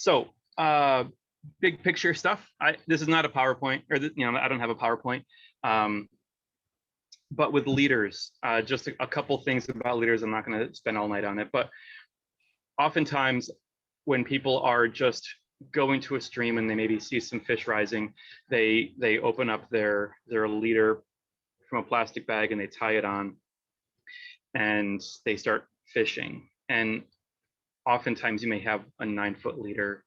So big picture stuff. This is not a PowerPoint, or I don't have a PowerPoint. But with leaders, just a couple things about leaders. I'm not going to spend all night on it, but oftentimes when people are just going to a stream and they maybe see some fish rising, they open up their leader from a plastic bag and they tie it on and they start fishing. And oftentimes you may have a 9-foot leader,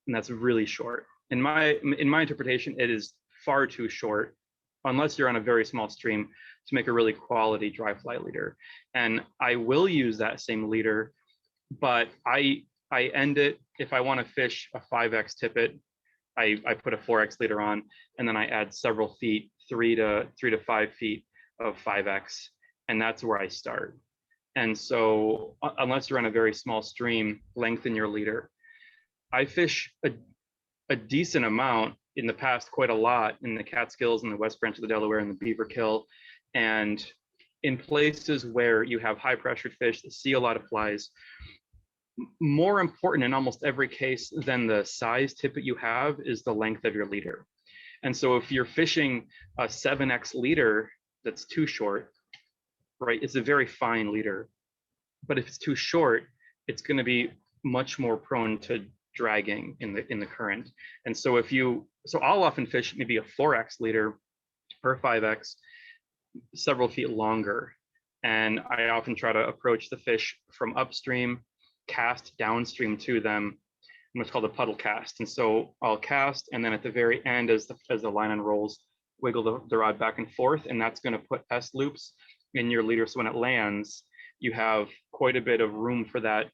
and that's really short. In my interpretation, it is far too short, unless you're on a very small stream, to make a really quality dry fly leader. And I will use that same leader, but I end it, if I want to fish a 5X tippet, I put a 4X leader on, and then I add several feet, 3 to 5 feet of 5X, and that's where I start. And so unless you're on a very small stream, lengthen your leader. I fish a decent amount in the past, quite a lot, in the Catskills and the West Branch of the Delaware and the Beaver Kill, and in places where you have high pressured fish that see a lot of flies. More important in almost every case than the size tippet you have is the length of your leader. And so if you're fishing a 7X leader that's too short, right, it's a very fine leader, but if it's too short, it's going to be much more prone to dragging in the current. And so I'll often fish maybe a 4X leader or a 5X several feet longer, and I often try to approach the fish from upstream, cast downstream to them, in what's called a puddle cast. And so I'll cast, and then at the very end, as the line unrolls, wiggle the rod back and forth, and that's going to put S loops in your leader. So when it lands, you have quite a bit of room for that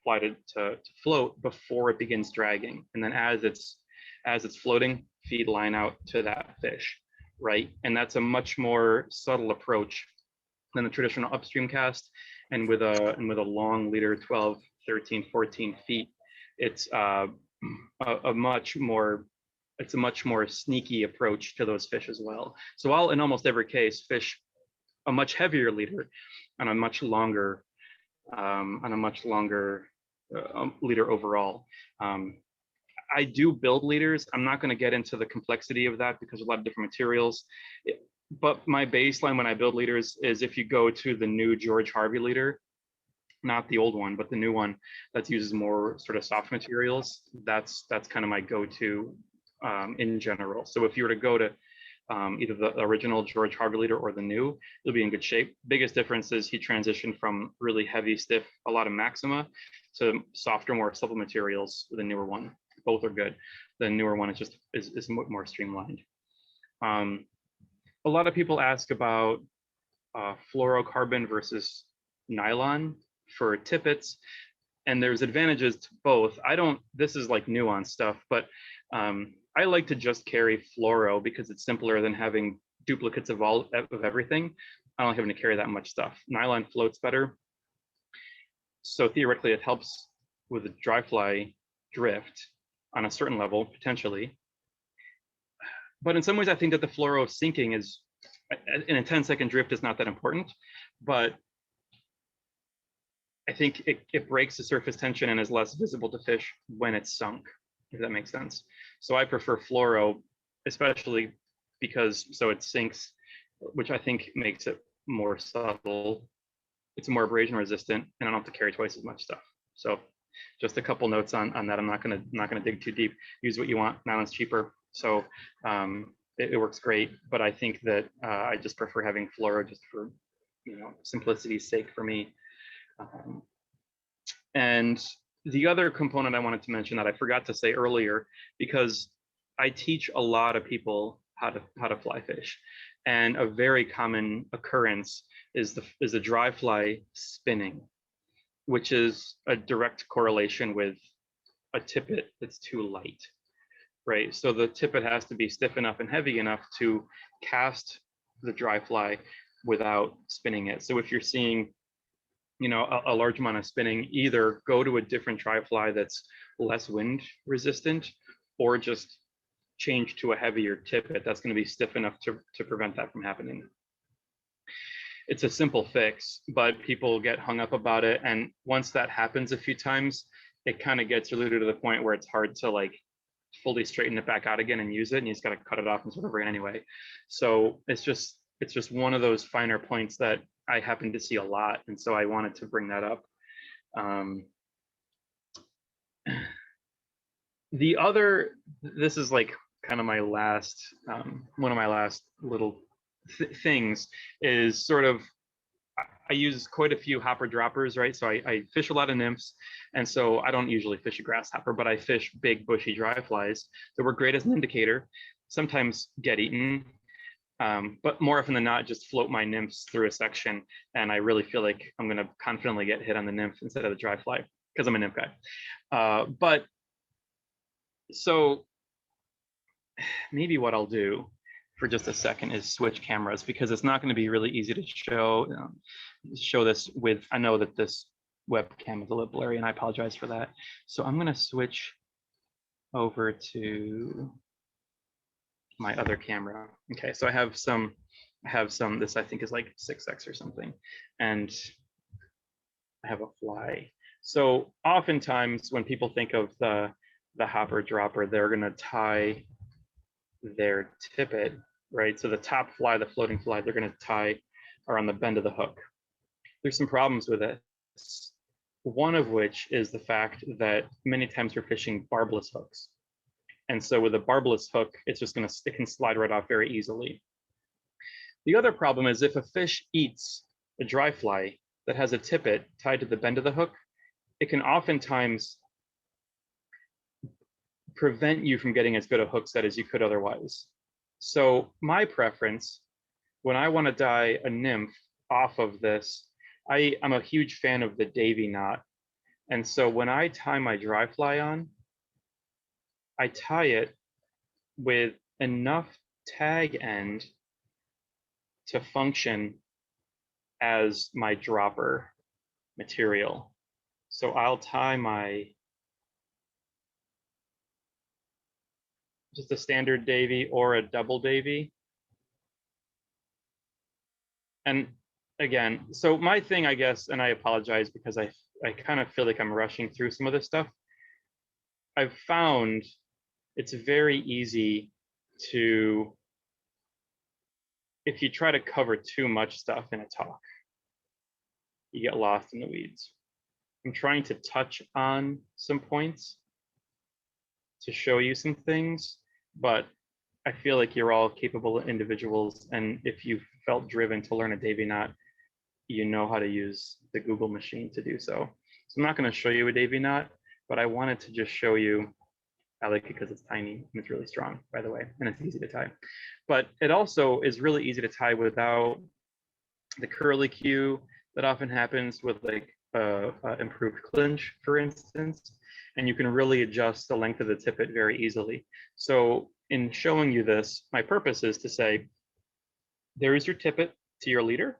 fly to float before it begins dragging. And then as it's floating, feed line out to that fish, right? And that's a much more subtle approach than the traditional upstream cast. And with a long leader, 12, 13, 14 feet, it's a much more sneaky approach to those fish as well. So I'll, in almost every case, fish a much heavier leader on a much longer leader overall. I do build leaders. I'm not going to get into the complexity of that because a lot of different materials. But my baseline when I build leaders is, if you go to the new George Harvey leader, not the old one, but the new one that uses more sort of soft materials, that's kind of my go-to in general. So if you were to go to either the original George Harvey leader or the new, you'll be in good shape. Biggest difference is he transitioned from really heavy, stiff, a lot of maxima, to softer, more supple materials with the newer one. Both are good. The newer one is more streamlined. A lot of people ask about fluorocarbon versus nylon for tippets, and there's advantages to both. This is like nuanced stuff, but I like to just carry fluoro because it's simpler than having duplicates of everything. I don't have to carry that much stuff. Nylon floats better, so theoretically it helps with the dry fly drift on a certain level, potentially. But in some ways, I think that the fluoro sinking is, in a 10-second drift, is not that important, but I think it breaks the surface tension and is less visible to fish when it's sunk, if that makes sense. So I prefer fluoro, especially because it sinks, which I think makes it more subtle. It's more abrasion resistant, and I don't have to carry twice as much stuff. So just a couple notes on that. I'm not gonna dig too deep. Use what you want. Nylon's cheaper, so it works great. But I think that I just prefer having fluoro just for simplicity's sake for me. And the other component I wanted to mention that I forgot to say earlier, because I teach a lot of people how to fly fish, and a very common occurrence is the dry fly spinning, which is a direct correlation with a tippet that's too light, right? So the tippet has to be stiff enough and heavy enough to cast the dry fly without spinning it. So if you're seeing a large amount of spinning, either go to a different dry fly that's less wind resistant, or just change to a heavier tippet that's going to be stiff enough to prevent that from happening. It's a simple fix, but people get hung up about it. And once that happens a few times, it kind of gets diluted to the point where it's hard to like fully straighten it back out again and use it, and you just got to cut it off and sort of bring it anyway. So it's just one of those finer points that I happen to see a lot, and so I wanted to bring that up. The other, this is like kind of my last, one of my last little things is sort of, I use quite a few hopper droppers, right? So I fish a lot of nymphs, and so I don't usually fish a grasshopper, but I fish big bushy dry flies that work great as an indicator, sometimes get eaten, but more often than not, just float my nymphs through a section, and I really feel like I'm gonna confidently get hit on the nymph instead of the dry fly, because I'm a nymph guy. But so maybe what I'll do for just a second is switch cameras, because it's not going to be really easy to show this with, I know that this webcam is a little blurry and I apologize for that. So I'm going to switch over to my other camera. Okay, so I have some, this I think is like 6x or something, and I have a fly. So oftentimes when people think of the hopper dropper, they're going to tie their tippet, right? So the top fly, the floating fly, they're going to tie around the bend of the hook. There's some problems with it. One of which is the fact that many times you're fishing barbless hooks. And so with a barbless hook, it's just going to, it can slide right off very easily. The other problem is if a fish eats a dry fly that has a tippet tied to the bend of the hook, it can oftentimes prevent you from getting as good a hook set as you could otherwise. So my preference, when I want to dye a nymph off of this, I'm a huge fan of the Davy knot. And so when I tie my dry fly on, I tie it with enough tag end to function as my dropper material. So I'll tie my, just a standard Davy or a double Davy. And again, so my thing, I guess, and I apologize because I kind of feel like I'm rushing through some of this stuff. I've found it's very easy to, if you try to cover too much stuff in a talk, you get lost in the weeds. I'm trying to touch on some points to show you some things, but I feel like you're all capable individuals, and if you felt driven to learn a Davy knot, you know how to use the Google machine to do so. So I'm not going to show you a Davy knot, but I wanted to just show you. I like it because it's tiny and it's really strong, by the way, and it's easy to tie. But it also is really easy to tie without the curly cue that often happens with like improved clinch, for instance, and you can really adjust the length of the tippet very easily. So in showing you this, my purpose is to say, there is your tippet to your leader,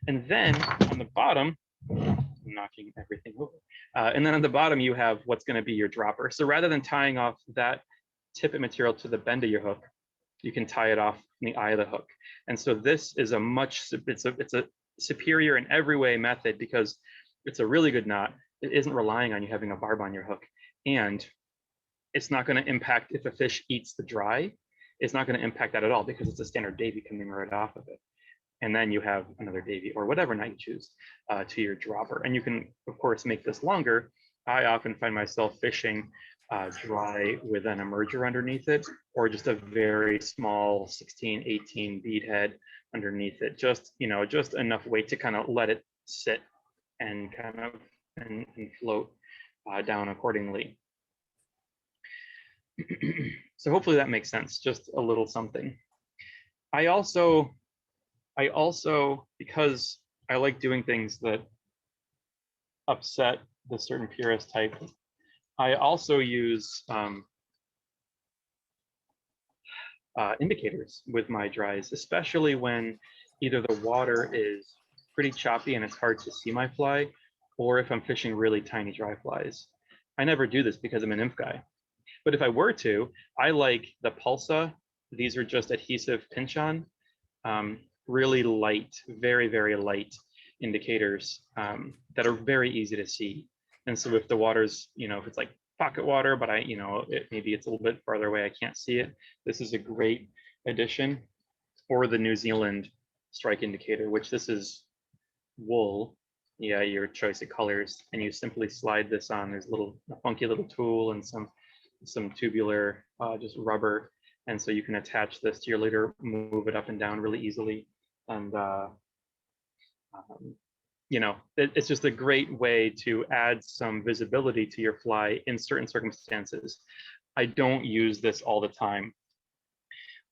and then on the bottom, I'm knocking everything over. And then on the bottom, you have what's going to be your dropper. So rather than tying off that tippet material to the bend of your hook, you can tie it off in the eye of the hook. And so this is a much, it's a superior in every way method, because it's a really good knot. It isn't relying on you having a barb on your hook. And it's not going to impact if a fish eats the dry. It's not going to impact that at all, because it's a standard Davy coming right off of it. And then you have another Davy or whatever knot you choose to your dropper. And you can, of course, make this longer. I often find myself fishing dry with an emerger underneath it, or just a very small 16, 18 bead head underneath it. Just, you know, just enough weight to kind of let it sit and kind of and float down accordingly. So hopefully that makes sense. Just a little something. I also, because I like doing things that upset the certain purist type, I also use indicators with my dries, especially when either the water is pretty choppy and it's hard to see my fly, or if I'm fishing really tiny dry flies. I never do this because I'm a nymph guy. But if I were to, I like the Pulsa. These are just adhesive pinch-on, really light, very, very light indicators that are very easy to see. And so if the water's, if it's like pocket water, but maybe it's a little bit farther away, I can't see it, this is a great addition. Or the New Zealand strike indicator, which this is wool. Yeah, your choice of colors, and you simply slide this on. There's a funky little tool and some tubular just rubber, and so you can attach this to your leader, move it up and down really easily, and it's just a great way to add some visibility to your fly in certain circumstances. I don't use this all the time,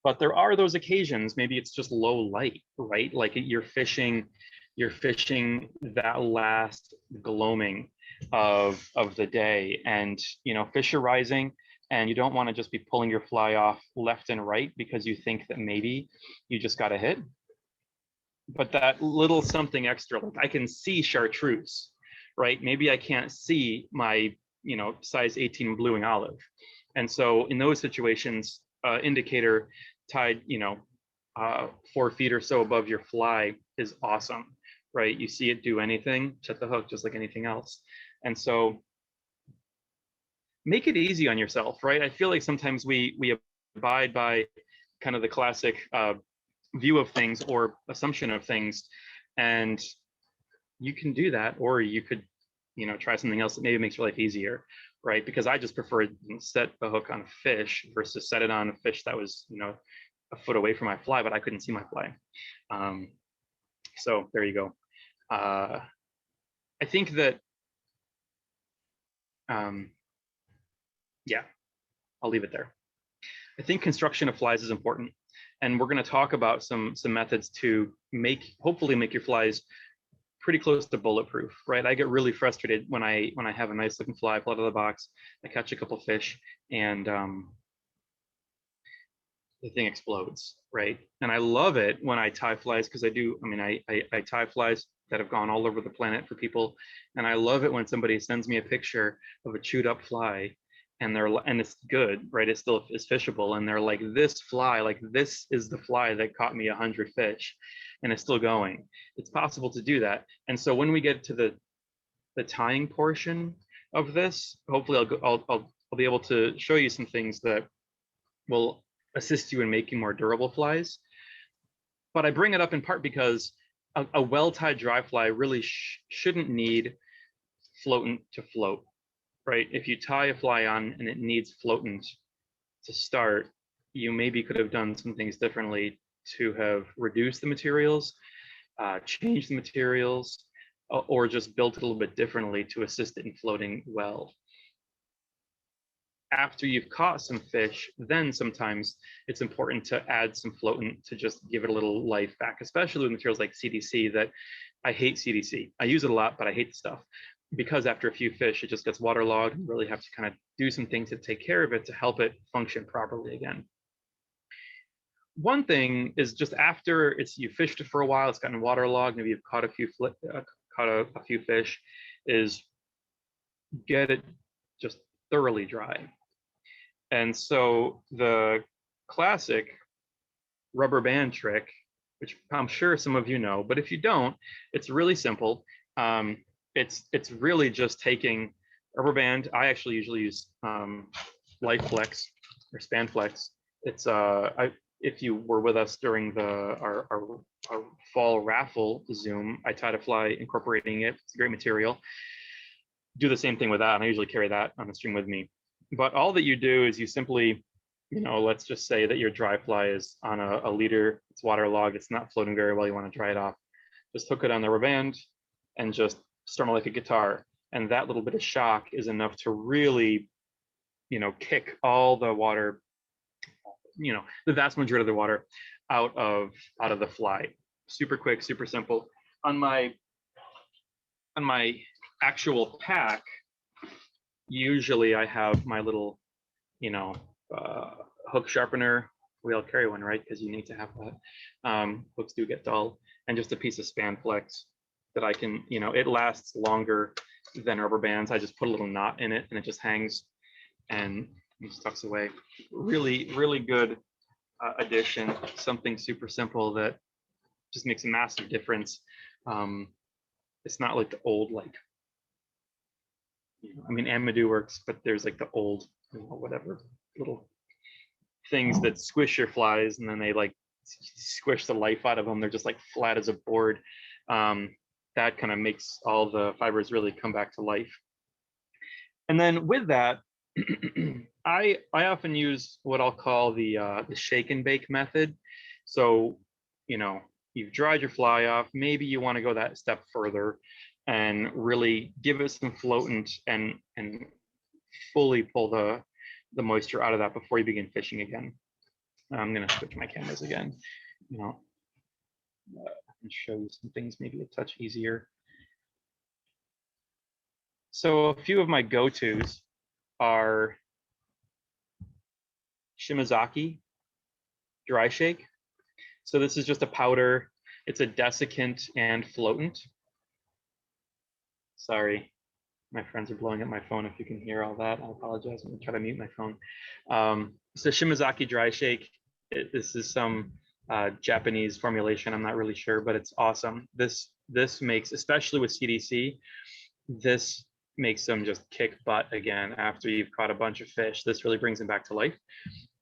but there are those occasions, maybe it's just low light, right? Like you're fishing that last gloaming of the day, and fish are rising, and you don't want to just be pulling your fly off left and right because you think that maybe you just got a hit. But that little something extra, like I can see chartreuse, right? Maybe I can't see my size 18 bluing olive, and so in those situations, indicator tied 4 feet or so above your fly is awesome, right? You see it do anything, set the hook just like anything else. And so make it easy on yourself, right? I feel like sometimes we abide by kind of the classic view of things or assumption of things, and you can do that, or you could try something else that maybe makes your life easier, right? Because I just prefer set the hook on a fish versus set it on a fish that was a foot away from my fly, but I couldn't see my fly. So there you go. I think that, yeah, I'll leave it there. I think construction of flies is important, and we're going to talk about some methods to hopefully make your flies pretty close to bulletproof, right? I get really frustrated when I have a nice looking fly, pull out of the box, I catch a couple fish, and the thing explodes, right? And I love it when I tie flies, because I tie flies that have gone all over the planet for people, and I love it when somebody sends me a picture of a chewed up fly, and it's good, right? It still is fishable, and they're like, this fly, like this is the fly that caught me 100 fish, and it's still going. It's possible to do that. And so when we get to the tying portion of this, hopefully I'll be able to show you some things that will assist you in making more durable flies. But I bring it up in part because a well-tied dry fly really shouldn't need floatant to float, right? If you tie a fly on and it needs floatant to start, you maybe could have done some things differently to have reduced the materials, changed the materials, or just built it a little bit differently to assist it in floating well. After you've caught some fish, then sometimes it's important to add some floatant to just give it a little life back, especially with materials like CDC. That I hate CDC. I use it a lot, but I hate the stuff, because after a few fish, it just gets waterlogged. You really have to kind of do some things to take care of it to help it function properly again. One thing is, just after you fished it for a while, it's gotten waterlogged, maybe you've caught a few fish, is get it just thoroughly dry. And so the classic rubber band trick, which I'm sure some of you know, but if you don't, it's really simple. It's really just taking rubber band. I actually usually use Life Flex or Span Flex. It's if you were with us during our fall raffle Zoom, I tied a fly incorporating it. It's a great material. Do the same thing with that, and I usually carry that on the string with me. But all that you do is you simply, let's just say that your dry fly is on a leader, it's waterlogged, it's not floating very well, you want to dry it off. Just hook it on the rubber band and just strum it like a guitar. And that little bit of shock is enough to really, kick all the water, the vast majority of the water out of the fly. Super quick, super simple. On my actual pack, usually I have my little, hook sharpener. We all carry one, right? Because you need to have that. Hooks do get dull, and just a piece of Span Flex that I can, it lasts longer than rubber bands. I just put a little knot in it, and it just hangs and it tucks away. Really, really good addition. Something super simple that just makes a massive difference. It's not like the old I mean, Amadou works, but there's like the old, whatever little things that squish your flies, and then they like squish the life out of them. They're just like flat as a board. That kind of makes all the fibers really come back to life. And then with that, I often use what I'll call the shake and bake method. So, you've dried your fly off. Maybe you want to go that step further and really give it some floatant and fully pull the moisture out of that before you begin fishing again. I'm going to switch my cameras again. I can show you some things maybe a touch easier. So a few of my go-tos are Shimazaki Dry Shake. So this is just a powder. It's a desiccant and floatant. Sorry, my friends are blowing up my phone. If you can hear all that, I apologize. I'm gonna try to mute my phone. So Shimazaki Dry Shake. This is some Japanese formulation. I'm not really sure, but it's awesome. This makes, especially with CDC, this makes them just kick butt again after you've caught a bunch of fish. This really brings them back to life.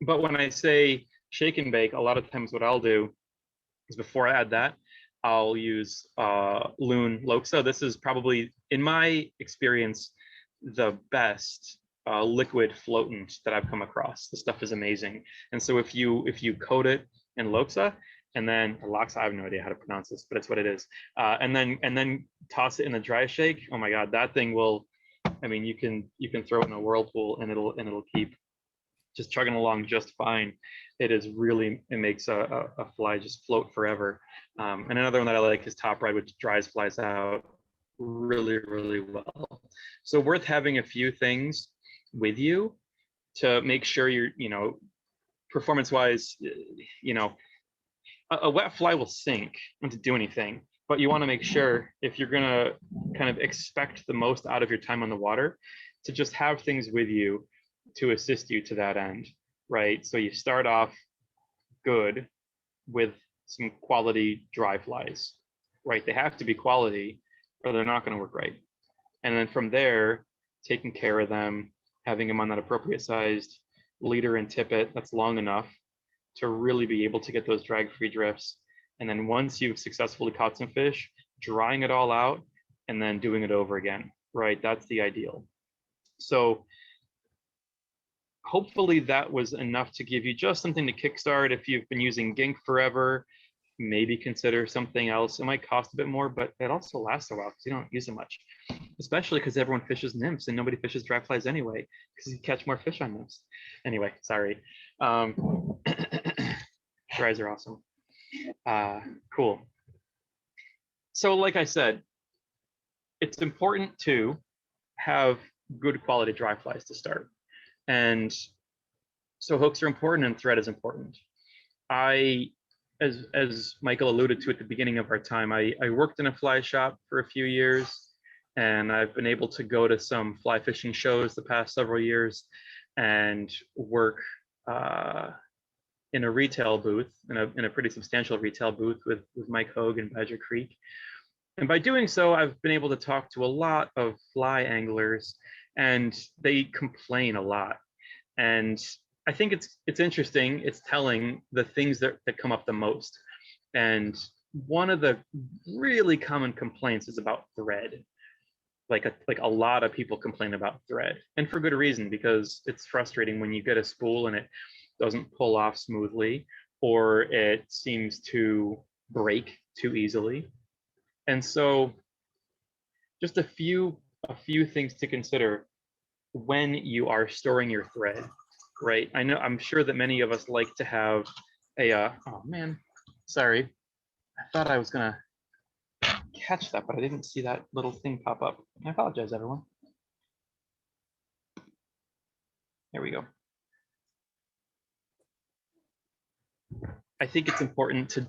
But when I say shake and bake, a lot of times what I'll do is before I add that, I'll use Loon Loxa. This is probably, in my experience, the best liquid floatant that I've come across. The stuff is amazing. And so if you coat it in Loxa, and then Loxa, I have no idea how to pronounce this, but it's what it is. And then toss it in the dry shake. Oh my God, that thing will, I mean, you can throw it in a whirlpool and it'll keep just chugging along just fine. It is really, it makes a fly just float forever. And another one that I like is Top Ride, which dries flies out really, really well. So worth having a few things with you to make sure you're, performance-wise, a wet fly will sink to do anything, but you want to make sure, if you're going to kind of expect the most out of your time on the water, to just have things with you to assist you to that end, right? So you start off good with some quality dry flies, right? They have to be quality or they're not going to work right. And then from there, taking care of them, having them on that appropriate sized leader and tippet that's long enough to really be able to get those drag-free drifts. And then once you've successfully caught some fish, drying it all out and then doing it over again, right? That's the ideal. So hopefully that was enough to give you just something to kickstart. If you've been using gink forever, maybe consider something else. It might cost a bit more, but it also lasts a while because you don't use it much, especially because everyone fishes nymphs and nobody fishes dry flies anyway, because you catch more fish on nymphs. Anyway, sorry. Dries are awesome. Cool. So like I said, it's important to have good quality dry flies to start. And so hooks are important and thread is important. As Michael alluded to at the beginning of our time, I worked in a fly shop for a few years, and I've been able to go to some fly fishing shows the past several years and work in a retail booth, in a pretty substantial retail booth with Mike Hogue and Badger Creek. And by doing so, I've been able to talk to a lot of fly anglers, and they complain a lot. And I think it's interesting, it's telling the things that come up the most. And one of the really common complaints is about thread. Like a lot of people complain about thread, and for good reason, because it's frustrating when you get a spool and it doesn't pull off smoothly, or it seems to break too easily. And so just a few things to consider when you are storing your thread, right? I'm sure that many of us like to have a, oh man, sorry. I thought I was gonna catch that, but I didn't see that little thing pop up. I apologize, everyone. There we go. I think it's important to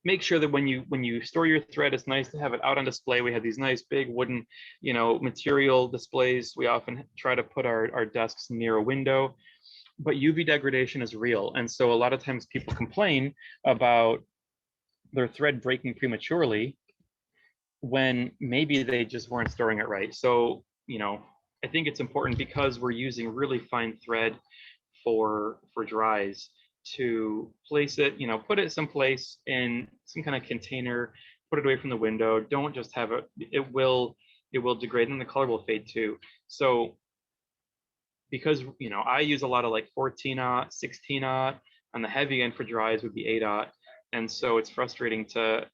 make sure that when you store your thread, it's nice to have it out on display. We have these nice big wooden, material displays. We often try to put our desks near a window, but UV degradation is real. And so a lot of times people complain about their thread breaking prematurely when maybe they just weren't storing it right. So you know, I think it's important because we're using really fine thread for dries to place it, you know, put it someplace in some kind of container, put it away from the window. Don't just have it, it will degrade and the color will fade too. So because, you know, I use a lot of like 14-aught, 16-aught, on the heavy end for dries would be 8-aught. And so it's frustrating to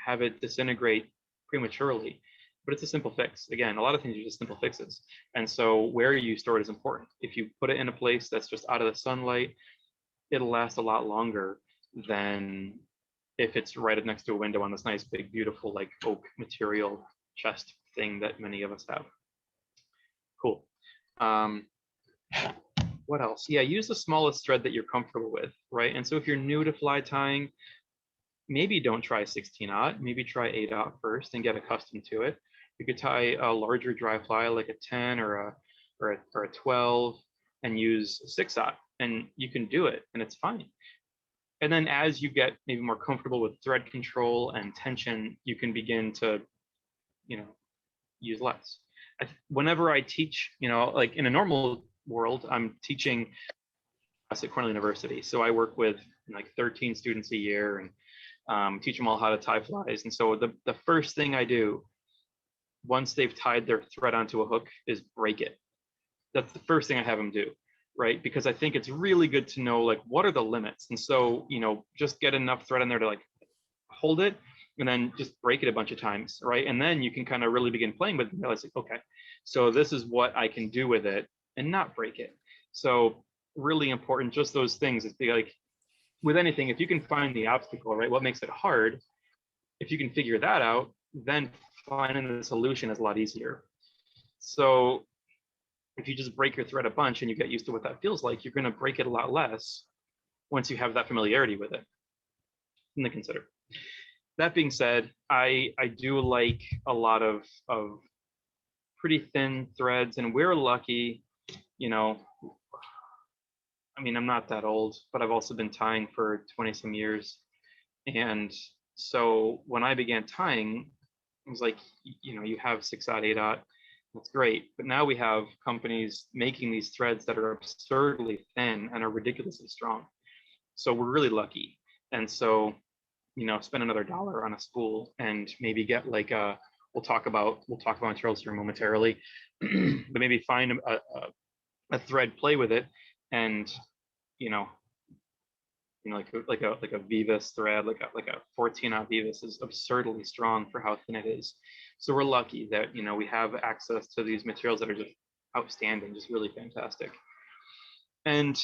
have it disintegrate prematurely, but it's a simple fix. Again, a lot of things are just simple fixes. And so where you store it is important. If you put it in a place that's just out of the sunlight, it'll last a lot longer than if it's right up next to a window on this nice, big, beautiful, like oak material chest thing that many of us have. Cool. What else? Yeah, use the smallest thread that you're comfortable with, right? And so if you're new to fly tying, maybe don't try 16-aught, maybe try 8-aught first and get accustomed to it. You could tie a larger dry fly like a 10 or a 12 and use 6-aught, and you can do it and it's fine. And then as you get maybe more comfortable with thread control and tension, you can begin to, you know, use less. Whenever I teach, you know, like in a normal world, I'm teaching at Cornell University. So I work with like 13 students a year and teach them all how to tie flies. And so the first thing I do once they've tied their thread onto a hook is break it. That's the first thing I have them do, right? Because I think it's really good to know like what are the limits. And so, you know, just get enough thread in there to like hold it and then just break it a bunch of times, right? And then you can kind of really begin playing with it and realize, like, okay, so this is what I can do with it and not break it. So really important, just those things is be like, with anything, if you can find the obstacle, right, what makes it hard, if you can figure that out, then finding the solution is a lot easier. So if you just break your thread a bunch and you get used to what that feels like, you're going to break it a lot less once you have that familiarity with it. Something to consider. That being said, I do like a lot of pretty thin threads, and we're lucky, you know, I mean, I'm not that old, but I've also been tying for 20 some years. And so when I began tying, it was like, you know, you have 6-aught, 8-aught, that's great. But now we have companies making these threads that are absurdly thin and are ridiculously strong. So we're really lucky. And so, you know, spend another $1 on a spool and maybe get like a, we'll talk about materials here momentarily, but maybe find a thread, play with it, and you know, like a Vivus thread, like a 14-aught Vivus is absurdly strong for how thin it is. So we're lucky that, you know, we have access to these materials that are just outstanding, just really fantastic. And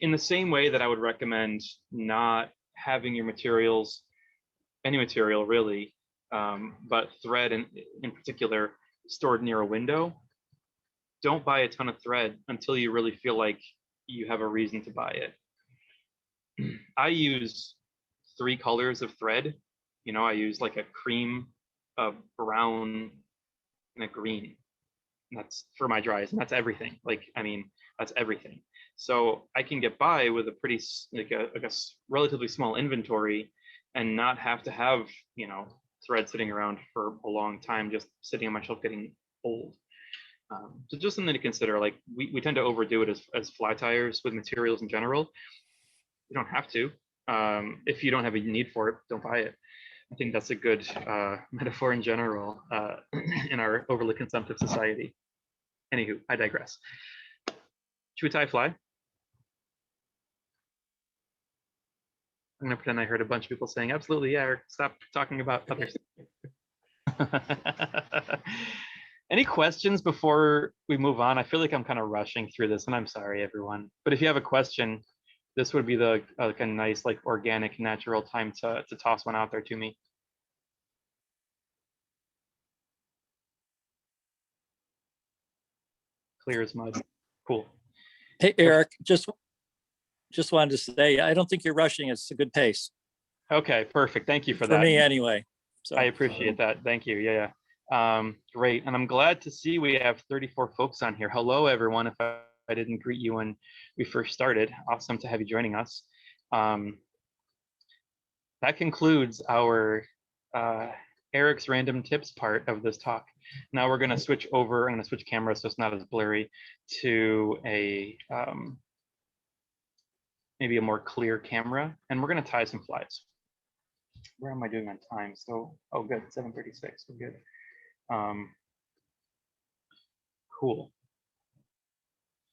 in the same way that I would recommend not having your materials, any material really, but thread in particular, stored near a window, don't buy a ton of thread until you really feel like you have a reason to buy it. I use 3 colors of thread. You know, I use like a cream, a brown, and a green. And that's for my dries, and that's everything. Like, I mean, that's everything. So I can get by with a pretty, like a relatively small inventory and not have to have, you know, thread sitting around for a long time, just sitting on my shelf getting old. So just something to consider. Like we tend to overdo it as fly tyers with materials in general. You don't have to. If you don't have a need for it, don't buy it. I think that's a good metaphor in general in our overly consumptive society. Anywho, I digress. Should we tie fly? I'm gonna pretend I heard a bunch of people saying, absolutely, yeah, Eric, stop talking about others. Any questions before we move on? I feel like I'm kind of rushing through this, and I'm sorry, everyone. But if you have a question, this would be the like a nice, like organic, natural time to toss one out there to me. Clear as mud. Cool. Hey, Eric, just wanted to say, I don't think you're rushing. It's a good pace. Okay, perfect. Thank you for that. For me, anyway. So I appreciate that. Thank you. Yeah. Great. And I'm glad to see we have 34 folks on here. Hello, everyone. If I didn't greet you when we first started, awesome to have you joining us. That concludes our Eric's random tips part of this talk. Now we're going to switch over. I'm going to switch cameras so it's not as blurry to a maybe a more clear camera, and we're going to tie some flies. Where am I doing on time? So, oh, good, 7:36. We're good. Cool.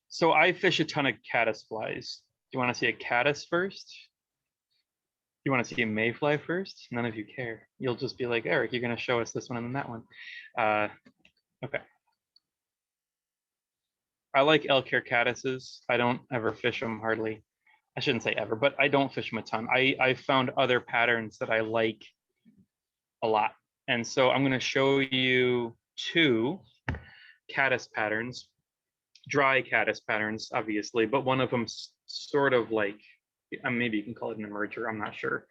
So I fish a ton of caddis flies. Do you want to see a caddis first? You want to see a mayfly first? None of you care. You'll just be like, Eric, you're going to show us this one and then that one. Okay. I like elk hair caddises. I don't ever fish them hardly. I shouldn't say ever, but I don't fish them a ton. I found other patterns that I like a lot. And so I'm going to show you two caddis patterns, dry caddis patterns, obviously, but one of them's sort of like, maybe you can call it an emerger, I'm not sure.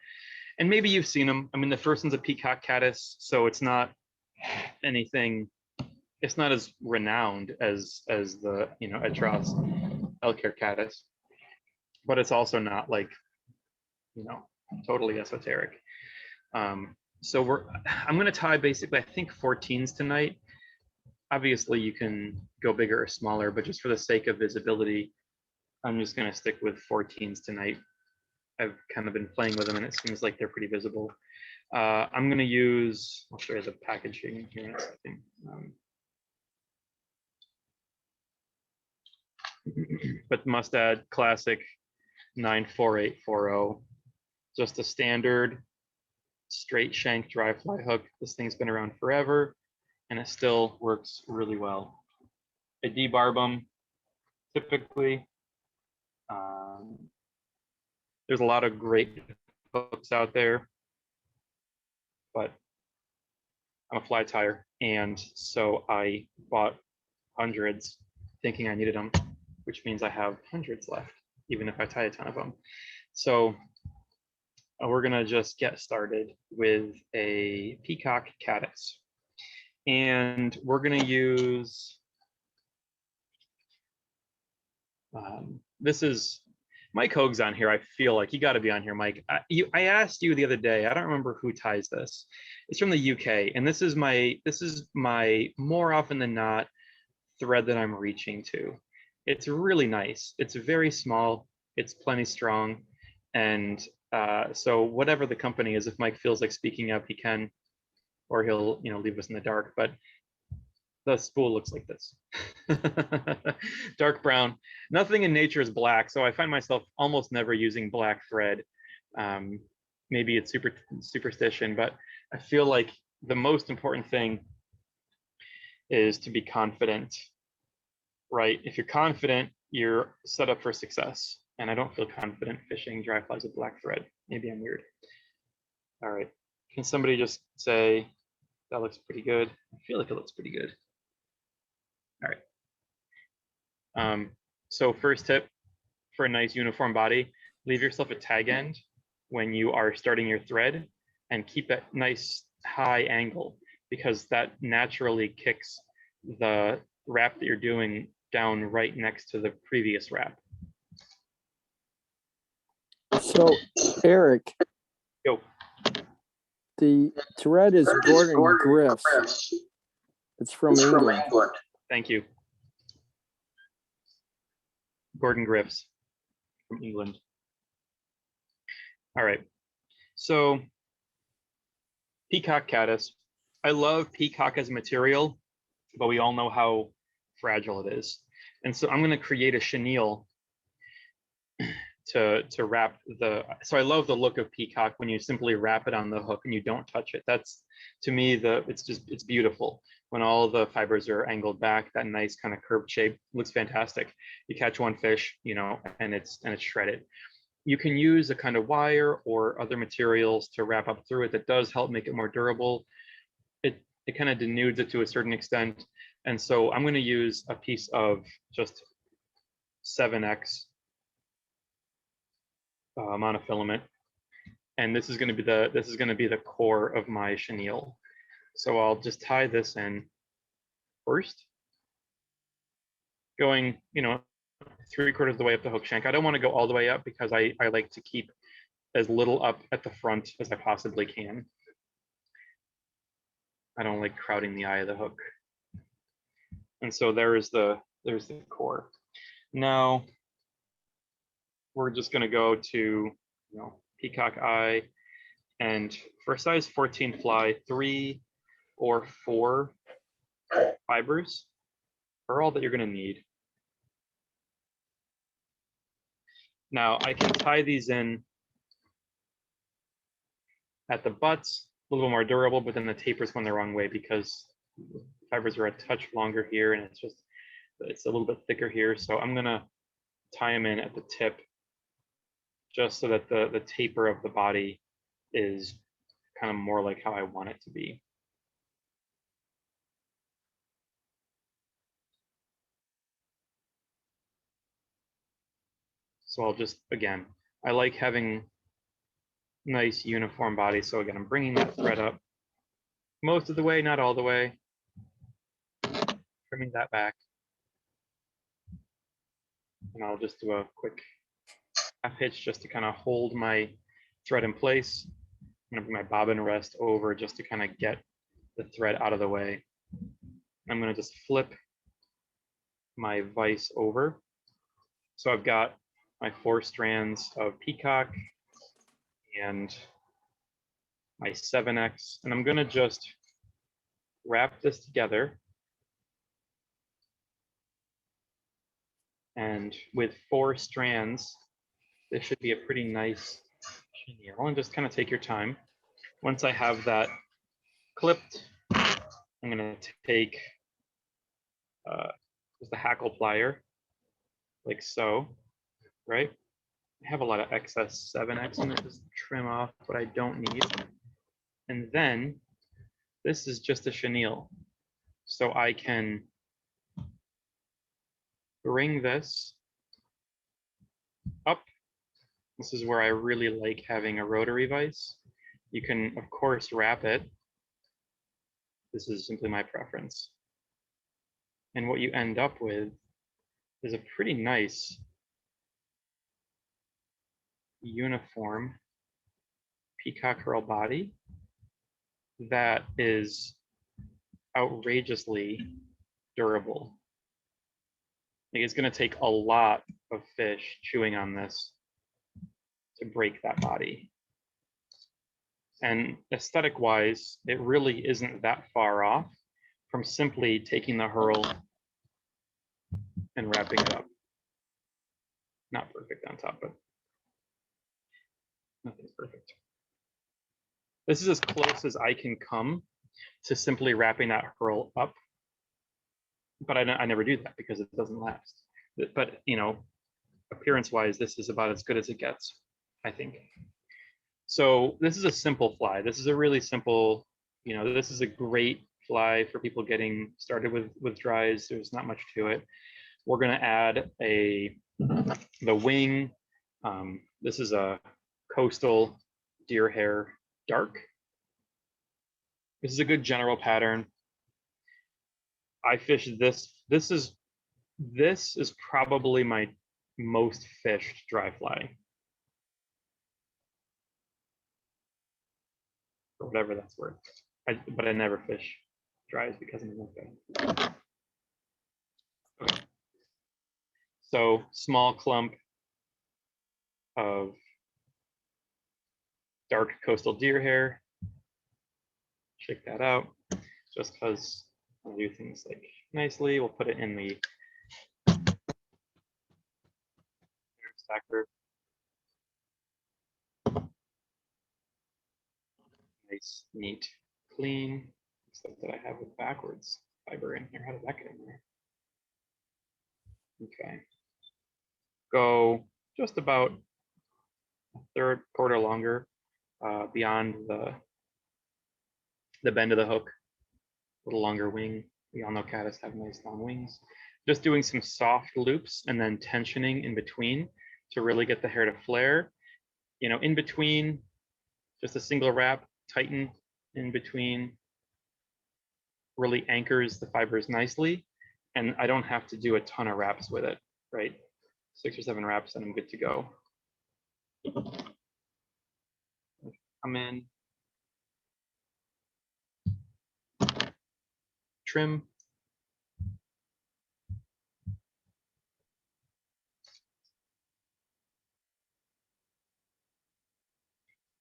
And maybe you've seen them. I mean, the first one's a peacock caddis, so it's not anything, it's not as renowned as the, you know, Edros elk hair caddis, but it's also not like, you know, totally esoteric. So I'm going to tie basically, I think 14s tonight. Obviously you can go bigger or smaller, but just for the sake of visibility, I'm just going to stick with 14s tonight. I've kind of been playing with them and it seems like they're pretty visible. I'm going to use, I'll show you the packaging here in a second. But Mustad Classic 94840, just a standard straight shank dry fly hook. This thing's been around forever and it still works really well. I debarb them typically. There's a lot of great hooks out there, but I'm a fly tyer, and so I bought hundreds thinking I needed them, which means I have hundreds left, even if I tie a ton of them. So we're gonna just get started with a peacock caddis. And we're gonna use, this is, Mike Hoag's on here. I feel like you gotta be on here, Mike. I asked you the other day, I don't remember who ties this. It's from the UK, and this is my more often than not thread that I'm reaching to. It's really nice. It's very small, it's plenty strong. And so whatever the company is, if Mike feels like speaking up, he can, or he'll, you know, leave us in the dark. But the spool looks like this. Dark brown. Nothing in nature is black, so I find myself almost never using black thread. Maybe it's superstition, but I feel like the most important thing is to be confident, right? If you're confident, you're set up for success. And I don't feel confident fishing dry flies with black thread. Maybe I'm weird. All right. Can somebody just say, that looks pretty good? I feel like it looks pretty good. All right. So first tip for a nice uniform body, leave yourself a tag end when you are starting your thread and keep that nice high angle, because that naturally kicks the wrap that you're doing down right next to the previous wrap. So, Eric, Yo. the thread is Gordon Griff's. It's from England. Thank you. Gordon Griff's from England. All right. So peacock caddis. I love peacock as a material, but we all know how fragile it is. And so I'm going to create a chenille to wrap the, so I love the look of peacock when you simply wrap it on the hook and you don't touch it. That's, to me, it's beautiful. When all the fibers are angled back, that nice kind of curved shape looks fantastic. You catch one fish, you know, and it's shredded. You can use a kind of wire or other materials to wrap up through it that does help make it more durable. It kind of denudes it to a certain extent. And so I'm going to use a piece of just 7X monofilament, and this is going to be the core of my chenille. So I'll just tie this in first, going, you know, 3/4 of the way up the hook shank. I don't want to go all the way up because I like to keep as little up at the front as I possibly can. I don't like crowding the eye of the hook. And so there's the core. Now we're just going to go to Peacock Eye, and for a size 14 fly, 3 or 4 fibers are all that you're going to need. Now I can tie these in at the butts, a little more durable, but then the taper's going the wrong way because fibers are a touch longer here, and it's a little bit thicker here. So I'm going to tie them in at the tip, just so that the taper of the body is kind of more like how I want it to be. So I'll just, again, I like having nice uniform body. So again, I'm bringing that thread up most of the way, not all the way, trimming that back. And I'll just do a quick half hitch just to kind of hold my thread in place. I'm gonna bring my bobbin rest over just to kind of get the thread out of the way. I'm gonna just flip my vise over. So I've got my 4 strands of peacock and my 7X, and I'm gonna just wrap this together. And with 4 strands, this should be a pretty nice chenille. And just kind of take your time. Once I have that clipped, I'm gonna take just a hackle plier, like so, right? I have a lot of excess 7X in it, just trim off what I don't need. And then this is just a chenille. So I can bring this up. This is where I really like having a rotary vise. You can, of course, wrap it. This is simply my preference. And what you end up with is a pretty nice uniform peacock herl body that is outrageously durable. Like, it's going to take a lot of fish chewing on this to break that body. And aesthetic wise, it really isn't that far off from simply taking the herl and wrapping it up. Not perfect on top, but nothing's perfect. This is as close as I can come to simply wrapping that herl up, but I never do that because it doesn't last. But appearance wise, this is about as good as it gets, I think. So this is a simple fly. This is a really simple, this is a great fly for people getting started with dries. There's not much to it. We're going to add the wing. This is a coastal deer hair dark. This is a good general pattern. I fish this. This is probably my most fished dry fly, for whatever that's worth. But I never fish dries because I'm okay. Okay. So small clump of dark coastal deer hair. Shake that out just because I do things like nicely. We'll put it in the stacker. Nice, neat, clean, except that I have a backwards fiber in here. How did that get in there? Okay. Go just about a third, quarter longer beyond the bend of the hook. A little longer wing. We all know caddis have nice long wings. Just doing some soft loops and then tensioning in between to really get the hair to flare. In between, just a single wrap, tighten in between, really anchors the fibers nicely. And I don't have to do a ton of wraps with it, right? 6 or 7 wraps and I'm good to go. Come in. trim.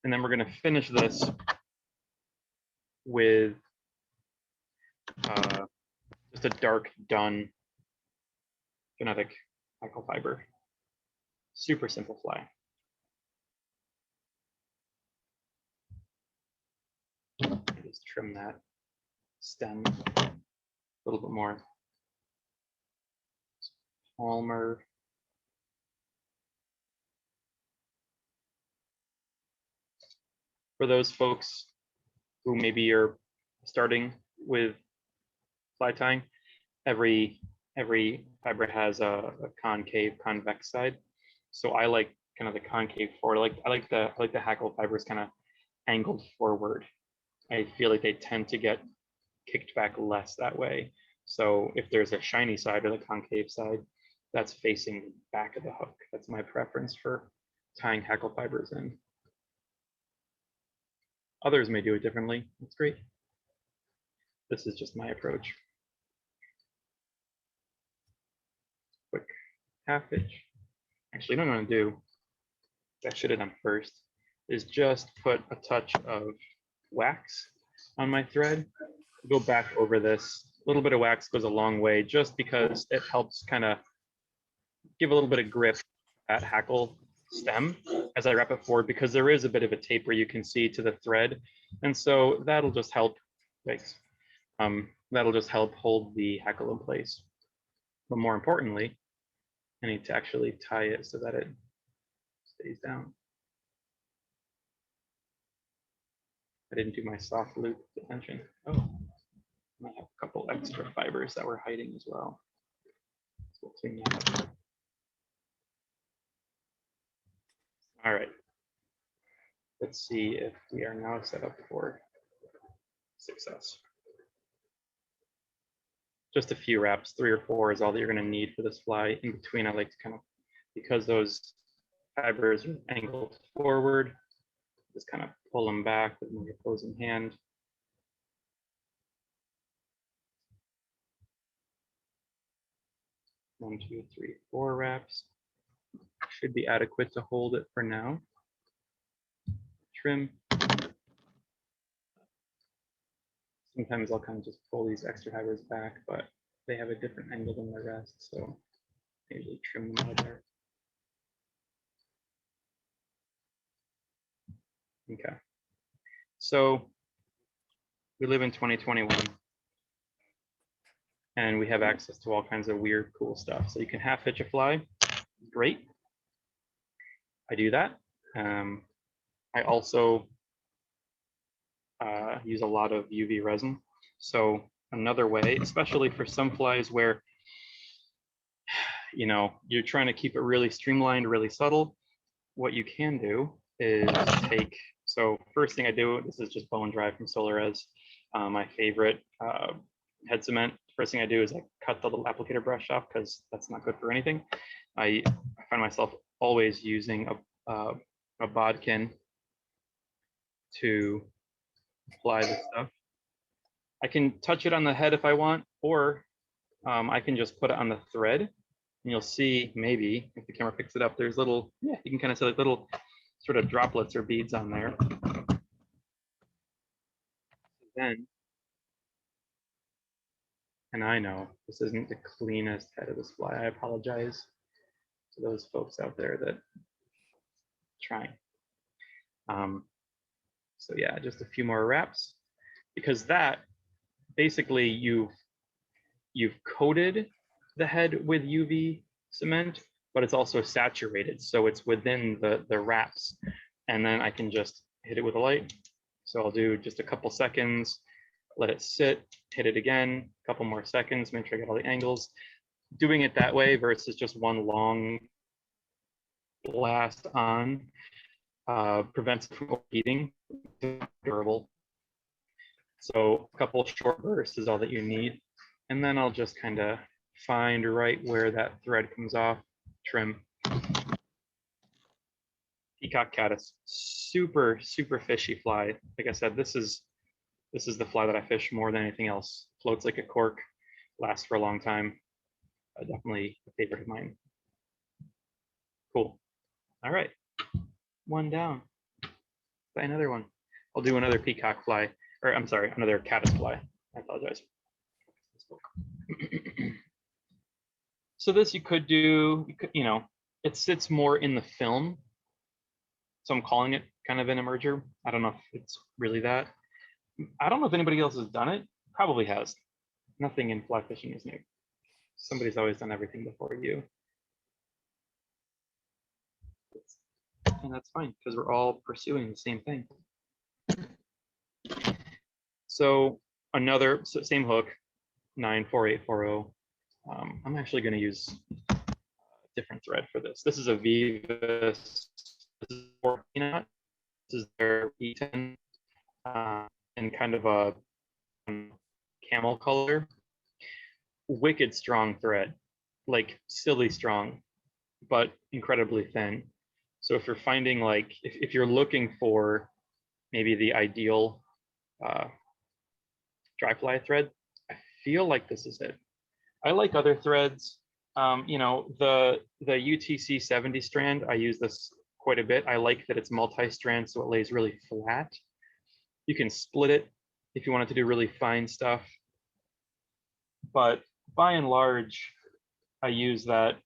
And then we're going to finish this with just a dark dun genetic hackle fiber. Super simple fly. Just trim that stem a little bit more. Palmer. For those folks who maybe are starting with fly tying, every fiber has a concave, convex side. So I like kind of the concave forward. I like the hackle fibers kind of angled forward. I feel like they tend to get kicked back less that way. So if there's a shiny side or the concave side, that's facing the back of the hook. That's my preference for tying hackle fibers in. Others may do it differently. That's great. This is just my approach. Quick half hitch. Actually, what I'm going to do, I should have done first, is just put a touch of wax on my thread. Go back over this. A little bit of wax goes a long way, just because it helps kind of give a little bit of grip at hackle stem as I wrap it forward, because there is a bit of a taper you can see to the thread, and so that'll just help. Thanks. That'll just help hold the hackle in place. But more importantly, I need to actually tie it so that it stays down. I didn't do my soft loop detention. Oh, I have a couple extra fibers that were hiding as well. So we'll clean that up. All right. Let's see if we are now set up for success. Just a few wraps, 3 or 4 is all that you're going to need for this fly. In between, I like to kind of, because those fibers are angled forward, just kind of pull them back with my opposing hand. One, 2, 3, 4 wraps. Should be adequate to hold it for now. Trim. Sometimes I'll kind of just pull these extra fibers back, but they have a different angle than the rest, so I usually trim them out of there. Okay. So we live in 2021 and we have access to all kinds of weird, cool stuff. So you can half hitch a fly. Great. I do that. I also use a lot of UV resin. So another way, especially for some flies where, you know, you're trying to keep it really streamlined, really subtle, what you can do is take, so first thing I do, this is just bone dry from Solarez, my favorite head cement. First thing I do is I cut the little applicator brush off, because that's not good for anything. I find myself always using a bodkin to apply this stuff. I can touch it on the head if I want, or I can just put it on the thread, and you'll see, maybe if the camera picks it up, there's little, yeah, you can kind of see like little sort of droplets or beads on there. Then, and I know this isn't the cleanest head of this fly. I apologize to those folks out there that trying. So yeah, just a few more wraps, because that basically you've coated the head with UV cement, but it's also saturated, so it's within the wraps. And then I can just hit it with a light. So I'll do just a couple seconds, let it sit, hit it again, a couple more seconds, make sure I get all the angles. Doing it that way versus just one long blast on prevents it from overheating. Durable. So a couple short bursts is all that you need. And then I'll just kind of find right where that thread comes off, trim. Peacock caddis, super, super fishy fly. Like I said, this is This is the fly that I fish more than anything else. Floats like a cork, lasts for a long time. Definitely a favorite of mine. Cool. All right, one down. Try another one. I'll do another peacock fly, or I'm sorry, another caddis fly. I apologize. So this you could do, you know, it sits more in the film. So I'm calling it kind of an emerger. I don't know if it's really that. I don't know if anybody else has done it. Probably has. Nothing in fly fishing is new. Somebody's always done everything before you. And that's fine because we're all pursuing the same thing. So another same hook, 94840. I'm actually going to use a different thread for this. This is a Vivus. This is for peanut. This is their E10 in kind of a camel color. Wicked strong thread, like silly strong, but incredibly thin. So if you're finding like, if you're looking for maybe the ideal dry fly thread, I feel like this is it. I like other threads. You know, the UTC 70 strand, I use this quite a bit. I like that it's multi-strand, so it lays really flat. You can split it if you wanted to do really fine stuff. But by and large, I use that.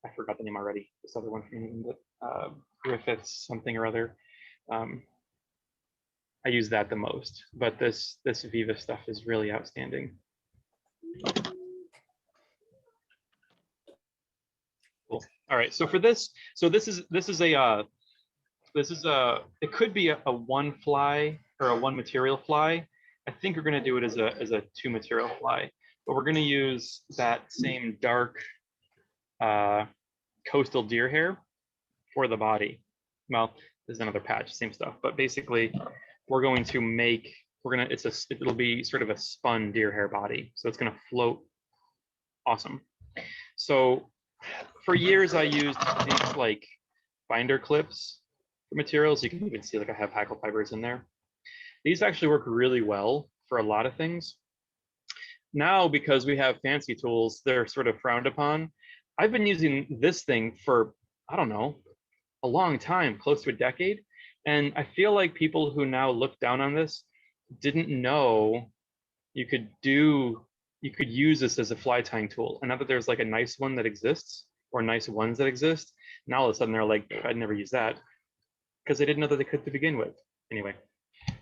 I forgot the name already. This other one from England, Griffiths something or other. I use that the most, but this Viva stuff is really outstanding. Cool. All right, so for this, so this is a it could be a one fly or a one material fly. I think we're going to do it as a two material fly, but we're going to use that same dark coastal deer hair for the body. Well, there's another patch, same stuff, but basically we're going to make, it'll be sort of a spun deer hair body. So it's going to float. Awesome. So for years I used these like binder clips for materials. You can even see like I have hackle fibers in there. These actually work really well for a lot of things. Now, because we have fancy tools, they're sort of frowned upon. I've been using this thing for, I don't know, a long time, close to a decade. And I feel like people who now look down on this didn't know you could use this as a fly tying tool. And now that there's like a nice one that exists, or nice ones that exist, now all of a sudden they're like, I'd never use that, because they didn't know that they could to begin with. Anyway,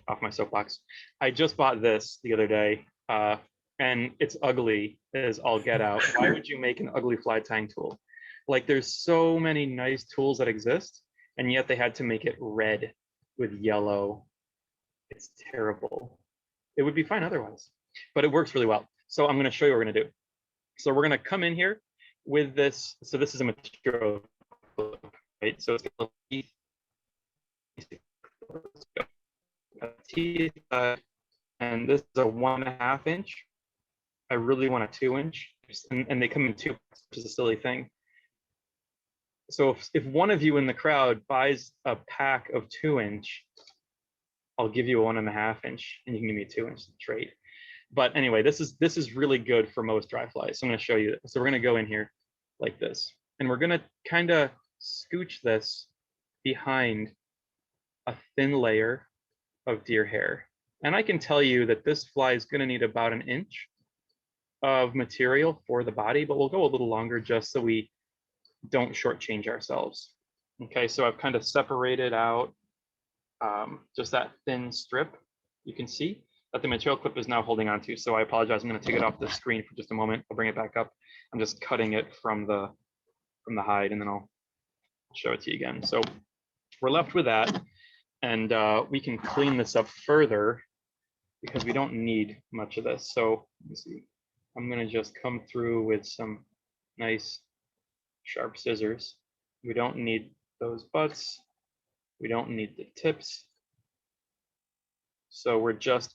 off my soapbox. I just bought this the other day, and it's ugly as all get out. Why would you make an ugly fly tying tool? Like, there's so many nice tools that exist, and yet they had to make it red with yellow. It's terrible. It would be fine otherwise, but it works really well. So I'm going to show you what we're going to do. So we're going to come in here with this. So this is a material, right? So it's going to teeth, and this is a 1.5 inch. I really want a 2 inch, and they come in two, which is a silly thing. So if one of you in the crowd buys a pack of 2 inch, I'll give you a 1.5 inch, and you can give me a 2 inch to trade. But anyway, this is really good for most dry flies. So I'm going to show you. So we're going to go in here like this, and we're going to kind of scooch this behind a thin layer of deer hair. And I can tell you that this fly is going to need about 1 inch of material for the body, but we'll go a little longer just so we don't shortchange ourselves. Okay, so I've kind of separated out just that thin strip. You can see that the material clip is now holding onto. So I apologize. I'm going to take it off the screen for just a moment. I'll bring it back up. I'm just cutting it from the hide, and then I'll show it to you again. So we're left with that, and we can clean this up further because we don't need much of this. So let's see. I'm going to just come through with some nice sharp scissors. We don't need those butts. We don't need the tips. So we're just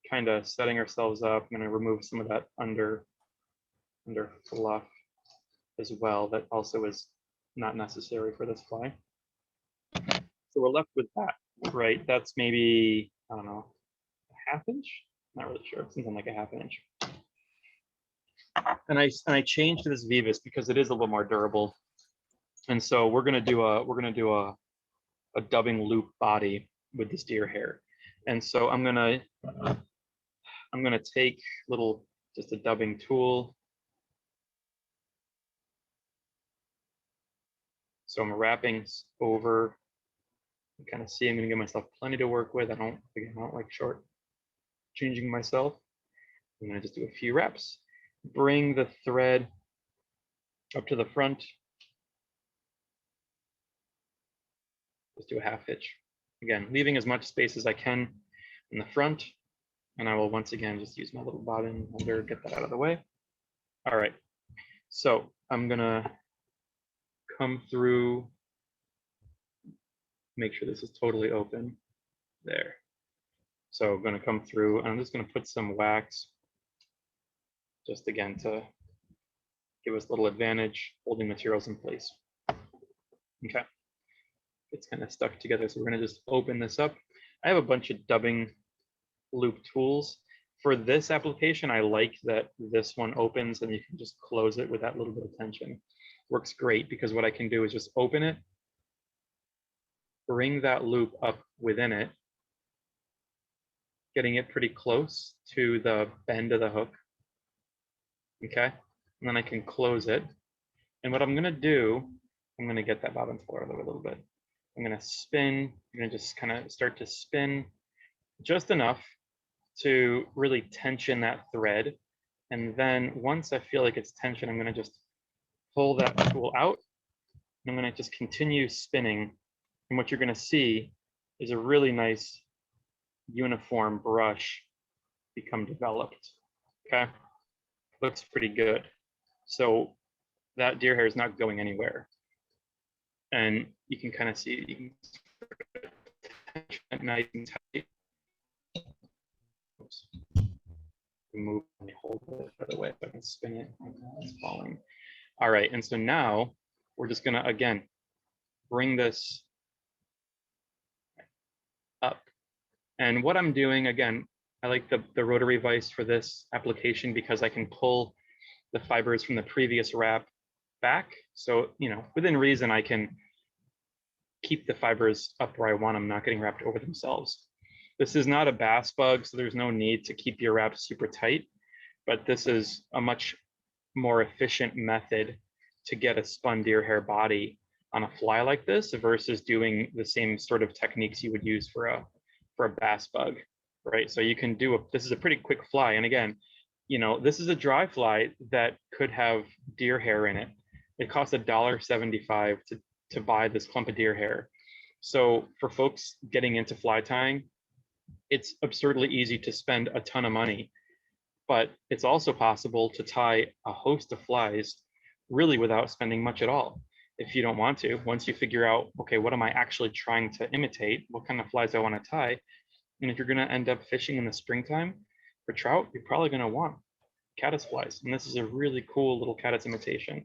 kind of setting ourselves up. I'm going to remove some of that under fluff as well. That also is not necessary for this fly. So we're left with that, right? That's maybe, I don't know, half inch. Not really sure, something like a half inch. And I changed to this Vivus because it is a little more durable. And so we're gonna do a dubbing loop body with this deer hair. And so I'm gonna take just a dubbing tool. So I'm wrapping over. You kind of see I'm gonna give myself plenty to work with. I don't like short changing myself. I'm gonna just do a few reps. Bring the thread up to the front. Just do a half hitch. Again, leaving as much space as I can in the front. And I will once again just use my little bobbin holder, get that out of the way. All right, so I'm gonna come through, make sure this is totally open there. So I'm gonna come through and I'm just gonna put some wax, just again to give us a little advantage holding materials in place. Okay, it's kind of stuck together. So we're gonna just open this up. I have a bunch of dubbing loop tools. For this application, I like that this one opens and you can just close it with that little bit of tension. Works great because what I can do is just open it, bring that loop up within it, getting it pretty close to the bend of the hook. Okay, and then I can close it. And what I'm gonna do, I'm gonna get that bobbin puller a little bit. I'm gonna spin, I'm gonna just kind of start to spin just enough to really tension that thread. And then once I feel like it's tension, I'm gonna just pull that tool out. I'm gonna just continue spinning. And what you're gonna see is a really nice uniform brush become developed, okay? Looks pretty good. So that deer hair is not going anywhere. And you can kind of see, you can tension it nice and tight. Oops. Move and hold it the other way so I can spin it. It's falling. All right, and so now we're just gonna, again, bring this up. And what I'm doing, again, I like the rotary vise for this application because I can pull the fibers from the previous wrap back. So, you know, within reason, I can keep the fibers up where I want them, not getting wrapped over themselves. This is not a bass bug, so there's no need to keep your wrap super tight, but this is a much more efficient method to get a spun deer hair body on a fly like this versus doing the same sort of techniques you would use for a bass bug, right? So you can do this is a pretty quick fly. And again, you know, this is a dry fly that could have deer hair in it. It costs $1.75 to buy this clump of deer hair. So for folks getting into fly tying, it's absurdly easy to spend a ton of money, but it's also possible to tie a host of flies really without spending much at all. If you don't want to, once you figure out, okay, what am I actually trying to imitate? What kind of flies I want to tie? And if you're going to end up fishing in the springtime for trout, you're probably going to want caddis flies. And this is a really cool little caddis imitation.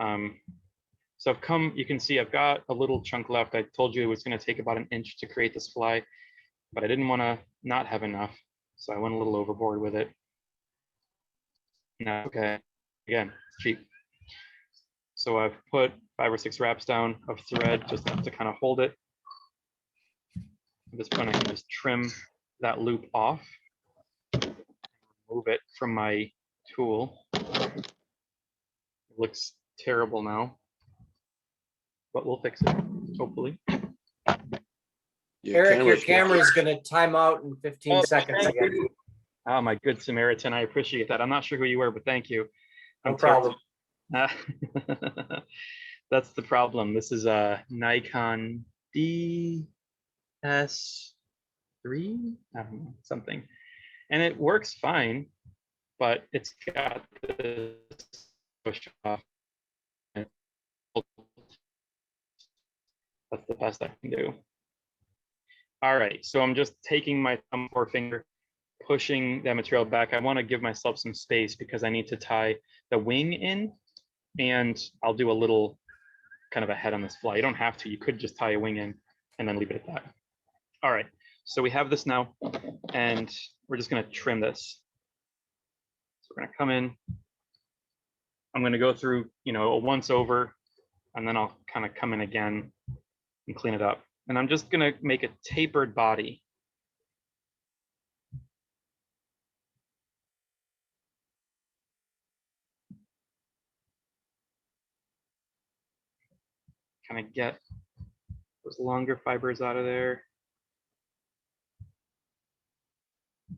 So I've come, you can see I've got a little chunk left. I told you it was going to take about an inch to create this fly, but I didn't want to not have enough. So I went a little overboard with it. Now, okay, again, cheap. So I've put 5 or 6 wraps down of thread just to kind of hold it. At this point, I can just trim that loop off, move it from my tool. It looks terrible now, but we'll fix it, hopefully. Eric, your camera is going to time out in 15 seconds again. Oh, my good Samaritan. I appreciate that. I'm not sure who you were, but thank you. No problem. That's the problem. This is a Nikon DS3, I don't know, something. And it works fine, but it's got this push off. That's the best I can do. All right, so I'm just taking my thumb or finger, pushing that material back. I want to give myself some space because I need to tie the wing in, and I'll do a little kind of a head on this fly. You don't have to, you could just tie a wing in and then leave it at that. All right, So we have this now, and we're just going to trim this. So we're going to come in. I'm going to go through, a once over, and then I'll kind of come in again and clean it up. And I'm just going to make a tapered body. Kind of get those longer fibers out of there.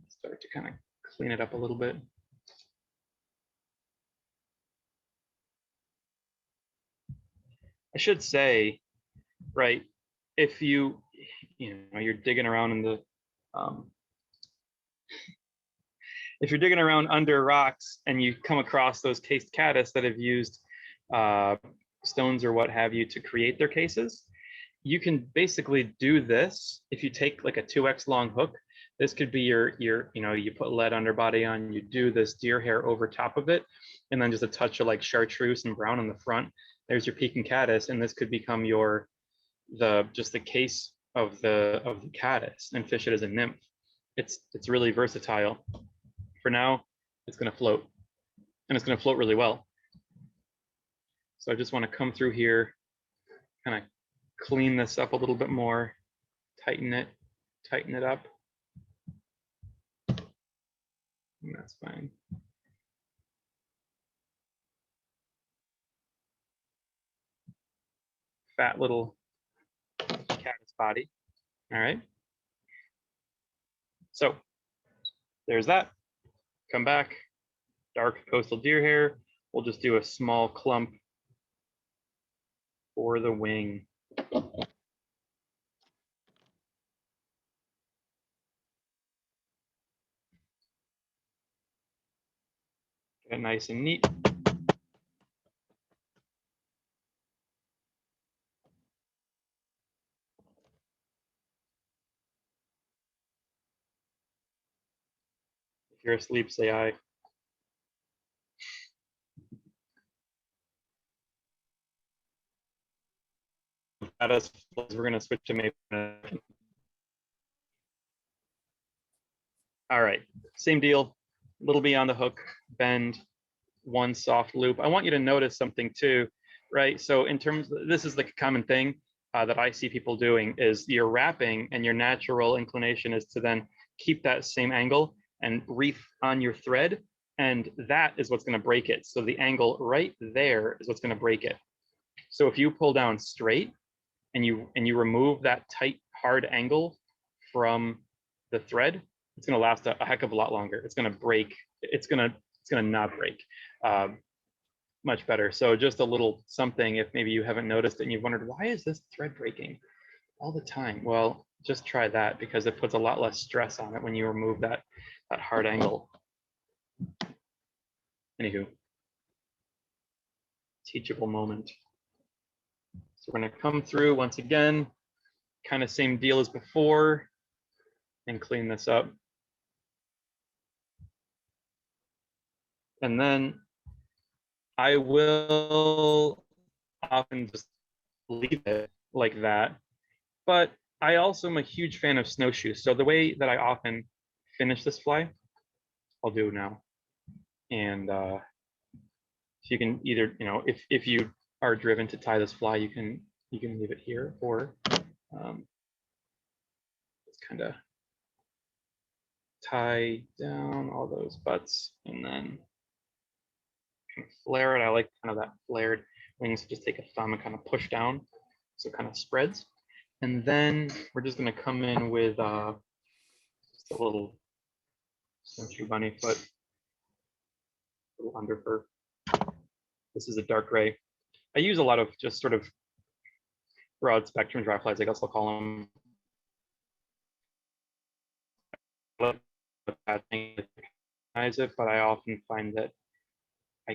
Start to kind of clean it up a little bit. I should say, right, if you're digging around in the, if you're digging around under rocks and you come across those cased caddis that have used stones or what have you to create their cases, you can basically do this. If you take like a 2x long hook, this could be your you put lead underbody on, you do this deer hair over top of it, and then just a touch of like chartreuse and brown on the front. There's your Pekin caddis, and this could become just the case of the caddis and fish it as a nymph. It's really versatile. For now, it's going to float, and it's going to float really well. So I just want to come through here, kind of clean this up a little bit more, tighten it up. And that's fine. Fat little caddis body. All right. So there's that. Come back, dark coastal deer hair. We'll just do a small clump for the wing. Get it nice and neat. If you're asleep, say aye. We're going to switch to maple. All right, same deal. A little beyond the hook, bend, one soft loop. I want you to notice something too, right? So in terms of, this is like a common thing that I see people doing is you're wrapping and your natural inclination is to then keep that same angle and reef on your thread. And that is what's going to break it. So the angle right there is what's going to break it. So if you pull down straight and you remove that tight, hard angle from the thread, it's going to last a heck of a lot longer. It's going to break. It's going to not break. Much better. So just a little something if maybe you haven't noticed it and you've wondered, why is this thread breaking all the time? Well, just try that because it puts a lot less stress on it when you remove that hard angle. Anywho, teachable moment. So we're going to come through once again, kind of same deal as before, and clean this up. And then I will often just leave it like that. But I also am a huge fan of snowshoes. So the way that I often finish this fly, I'll do now. And so you can either, if you are driven to tie this fly, you can leave it here, or just kind of tie down all those butts and then kind of flare it. I like kind of that flared wings. Just take a thumb and kind of push down so it kind of spreads. And then we're just going to come in with just a little snowshoe bunny foot, a little under fur. This is a dark gray. I use a lot of just sort of broad spectrum dry flies, I guess I'll call them. But I often find that I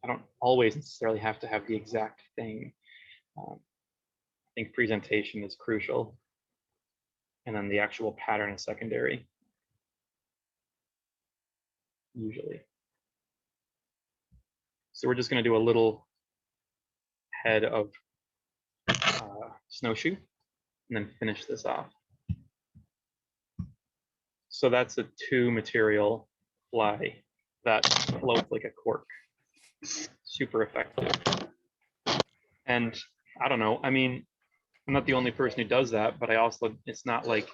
don't always necessarily have to have the exact thing. I think presentation is crucial, and then the actual pattern is secondary, usually. So we're just going to do a little head of snowshoe, and then finish this off. So that's a 2 material fly that floats like a cork. Super effective. And I don't know, I mean, I'm not the only person who does that, but I also, it's not like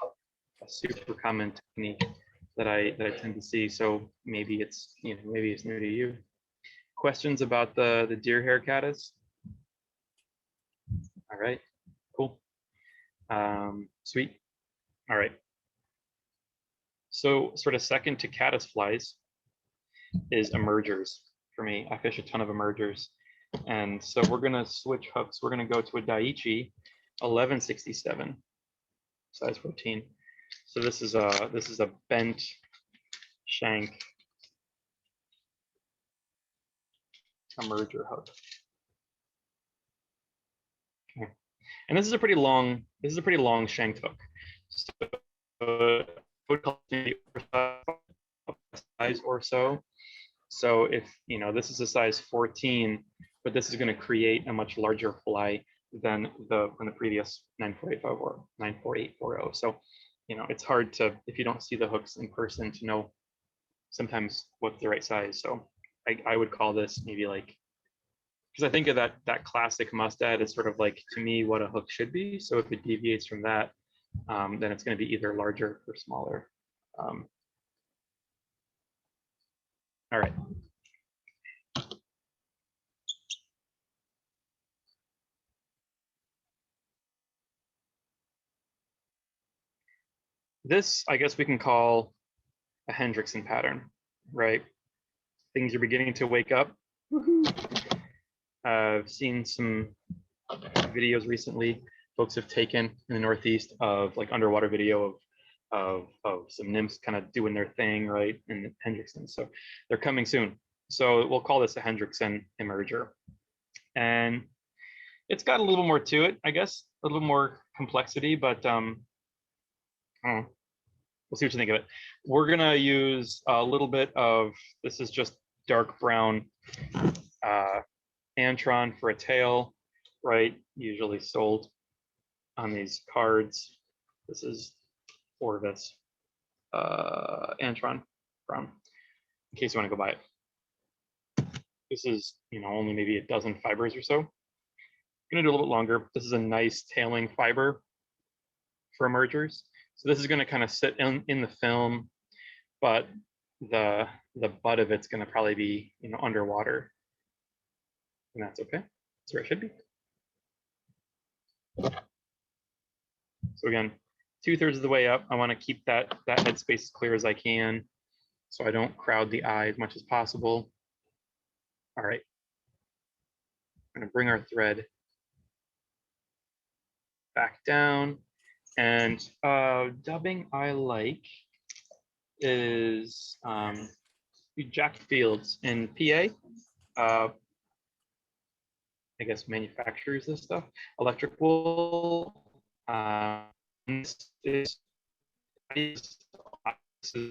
a super common technique that I tend to see. So maybe it's, maybe it's new to you. Questions about the deer hair caddis? All right, cool. Sweet. All right. So sort of second to caddis flies is emergers for me. I fish a ton of emergers. And so we're gonna switch hooks. We're gonna go to a Daiichi 1167, size 14. So this is a bent shank emerger hook. Okay. And this is a pretty long shanked hook. So I would call it size or so. So if this is a size 14, but this is going to create a much larger fly than the previous 94850 or 94840. So it's hard to, if you don't see the hooks in person, to know sometimes what's the right size. So I would call this maybe like, because I think of that classic mustad as sort of like, to me, what a hook should be. So if it deviates from that, then it's going to be either larger or smaller. All right. This, I guess we can call a Hendrickson pattern, right? Things are beginning to wake up. I've seen some videos recently. Folks have taken in the Northeast of like underwater video of some nymphs kind of doing their thing, right? And Hendrickson. So they're coming soon. So we'll call this a Hendrickson emerger. And it's got a little more to it, I guess, a little more complexity, but we'll see what you think of it. We're gonna use a little bit of, this is just dark brown Antron for a tail, right? Usually sold on these cards. This is Orvis Antron brown, in case you want to go buy it. This is, only maybe a dozen fibers or so. I'm gonna do a little bit longer. This is a nice tailing fiber for emergers. So this is going to kind of sit in the film, but the butt of it's going to probably be underwater, and that's okay. That's where it should be. So again, 2/3 of the way up, I want to keep that headspace as clear as I can, so I don't crowd the eye as much as possible. All right, I'm going to bring our thread back down. And dubbing I like is Jack Fields in PA. I guess manufactures this stuff. Electric wool. This is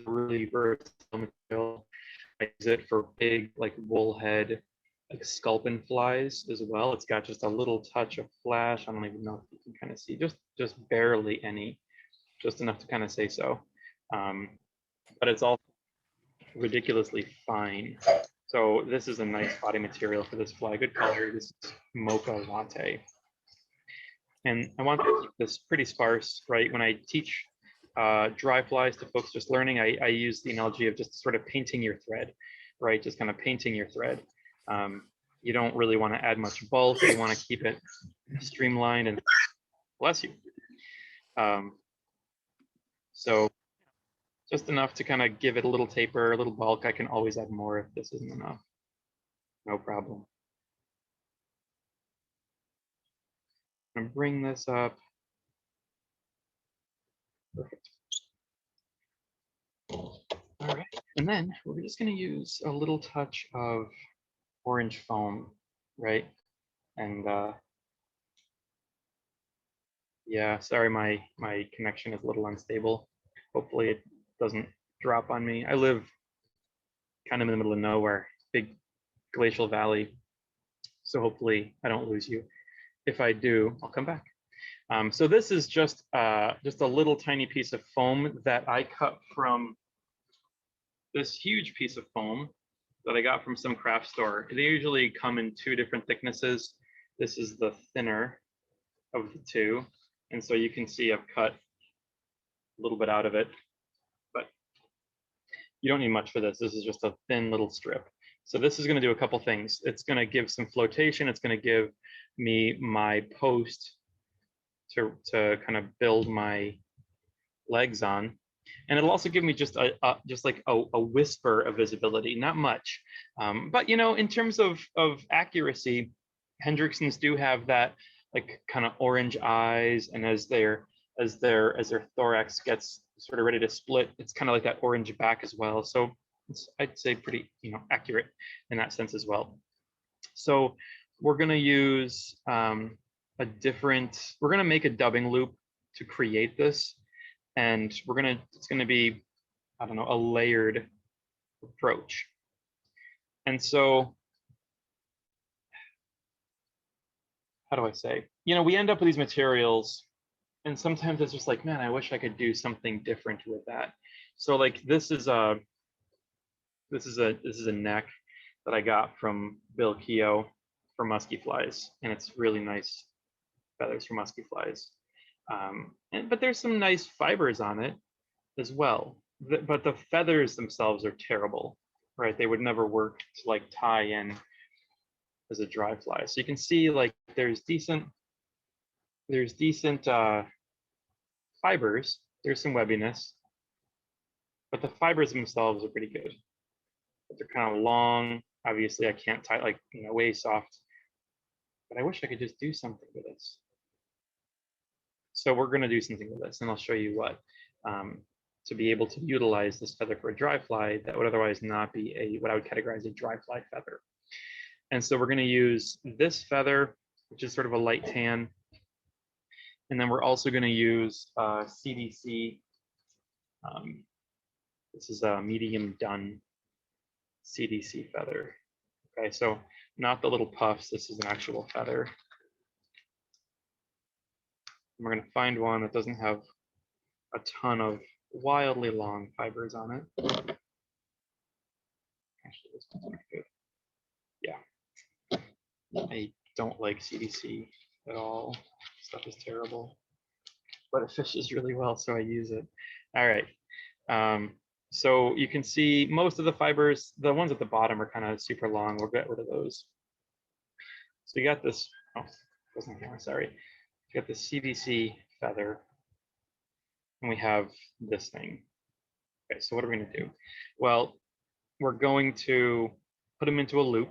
really versatile material. I use it for big like wool head, like sculpin flies as well. It's got just a little touch of flash. I don't even know if you can kind of see, just barely any, just enough to kind of say so. But it's all ridiculously fine. So this is a nice body material for this fly. Good color. This is mocha latte. And I want to keep this pretty sparse, right? When I teach dry flies to folks just learning, I use the analogy of just sort of painting your thread, right? Just kind of painting your thread. You don't really want to add much bulk. You want to keep it streamlined and bless you. So just enough to kind of give it a little taper, a little bulk. I can always add more if this isn't enough. No problem. I'm going to bring this up. Perfect. All right, and then we're just going to use a little touch of orange foam, right? And yeah, sorry, my connection is a little unstable. Hopefully it doesn't drop on me. I live kind of in the middle of nowhere, big glacial valley. So hopefully I don't lose you. If I do, I'll come back. So this is just a little tiny piece of foam that I cut from this huge piece of foam that I got from some craft store. They usually come in 2 different thicknesses. This is the thinner of the 2. And so you can see I've cut a little bit out of it, but you don't need much for this. This is just a thin little strip. So this is going to do a couple things. It's going to give some flotation. It's going to give me my post to kind of build my legs on. And it'll also give me just like a whisper of visibility, not much. But you know, in terms of accuracy, Hendricksons do have that like kind of orange eyes, and as their thorax gets sort of ready to split, it's kind of like that orange back as well. So it's, I'd say, pretty, you know, accurate in that sense as well. So we're going to use we're going to make a dubbing loop to create this, and it's going to be, I don't know, a layered approach. And so, how do I say, you know, we end up with these materials, and sometimes it's just like, man, I wish I could do something different with that. So like this is a neck that I got from Bill Keogh for musky flies, and it's really nice feathers for musky flies. But there's some nice fibers on it as well. But the feathers themselves are terrible, right? They would never work to like tie in as a dry fly. So you can see like there's decent fibers. There's some webbiness, but the fibers themselves are pretty good. But they're kind of long. Obviously, I can't tie, like, you know, way soft. But I wish I could just do something with this. So we're going to do something with this, and I'll show you what. To be able to utilize this feather for a dry fly that would otherwise not be what I would categorize a dry fly feather. And so we're going to use this feather, which is sort of a light tan. And then we're also going to use CDC. This is a medium dun CDC feather. Okay, so not the little puffs. This is an actual feather. And we're going to find one that doesn't have a ton of wildly long fibers on it. Actually, this one's not good. Yeah, I don't like CDC at all. Stuff is terrible, but it fishes really well, so I use it. All right. So you can see most of the fibers, the ones at the bottom are kind of super long. We'll get rid of those. So you got this, oh, wasn't here, sorry. You got the CDC feather, and we have this thing. Okay, so what are we going to do? Well, we're going to put them into a loop,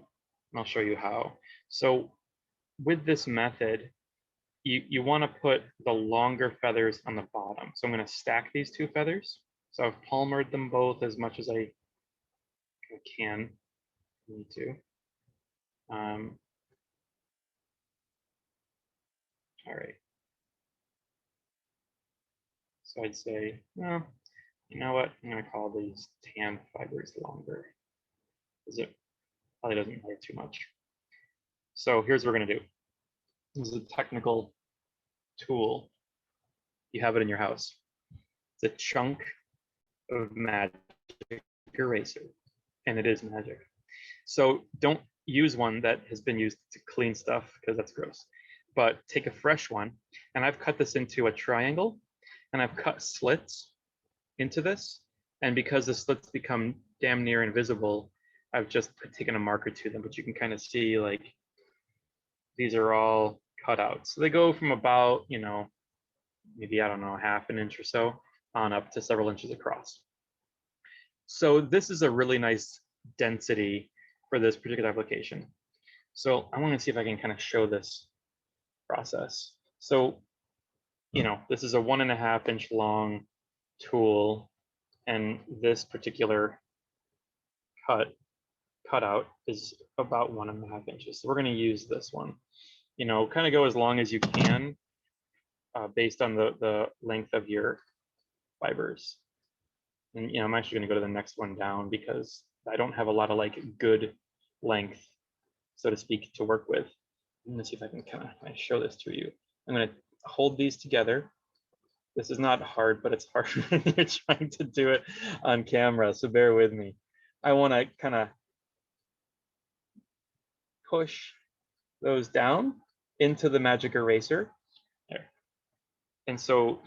and I'll show you how. So with this method, you want to put the longer feathers on the bottom. So I'm going to stack these 2 feathers. So I've palmered them both as much as I can. Need to. All right. So I'd say, well, you know what? I'm going to call these tan fibers longer, because it probably doesn't matter too much. So here's what we're going to do. This is a technical tool. You have it in your house. It's a chunk of magic eraser, and it is magic. So don't use one that has been used to clean stuff, because that's gross. But take a fresh one, and I've cut this into a triangle, and I've cut slits into this. And because the slits become damn near invisible, I've just taken a marker to them, but you can kind of see like these are all cut out. So they go from about, you know, maybe, I don't know, half an inch or so on up to several inches across. So this is a really nice density for this particular application. So I want to see if I can kind of show this process. So, you know, this is a 1.5 inch long tool, and this particular cutout is about 1.5 inches. So we're going to use this one. You know, kind of go as long as you can based on the length of your fibers. And, you know, I'm actually going to go to the next one down, because I don't have a lot of like good length, so to speak, to work with. Let me see if I can kind of show this to you. I'm going to hold these together. This is not hard, but it's hard when you're trying to do it on camera, so bear with me. I want to kind of push those down into the magic eraser. There. And so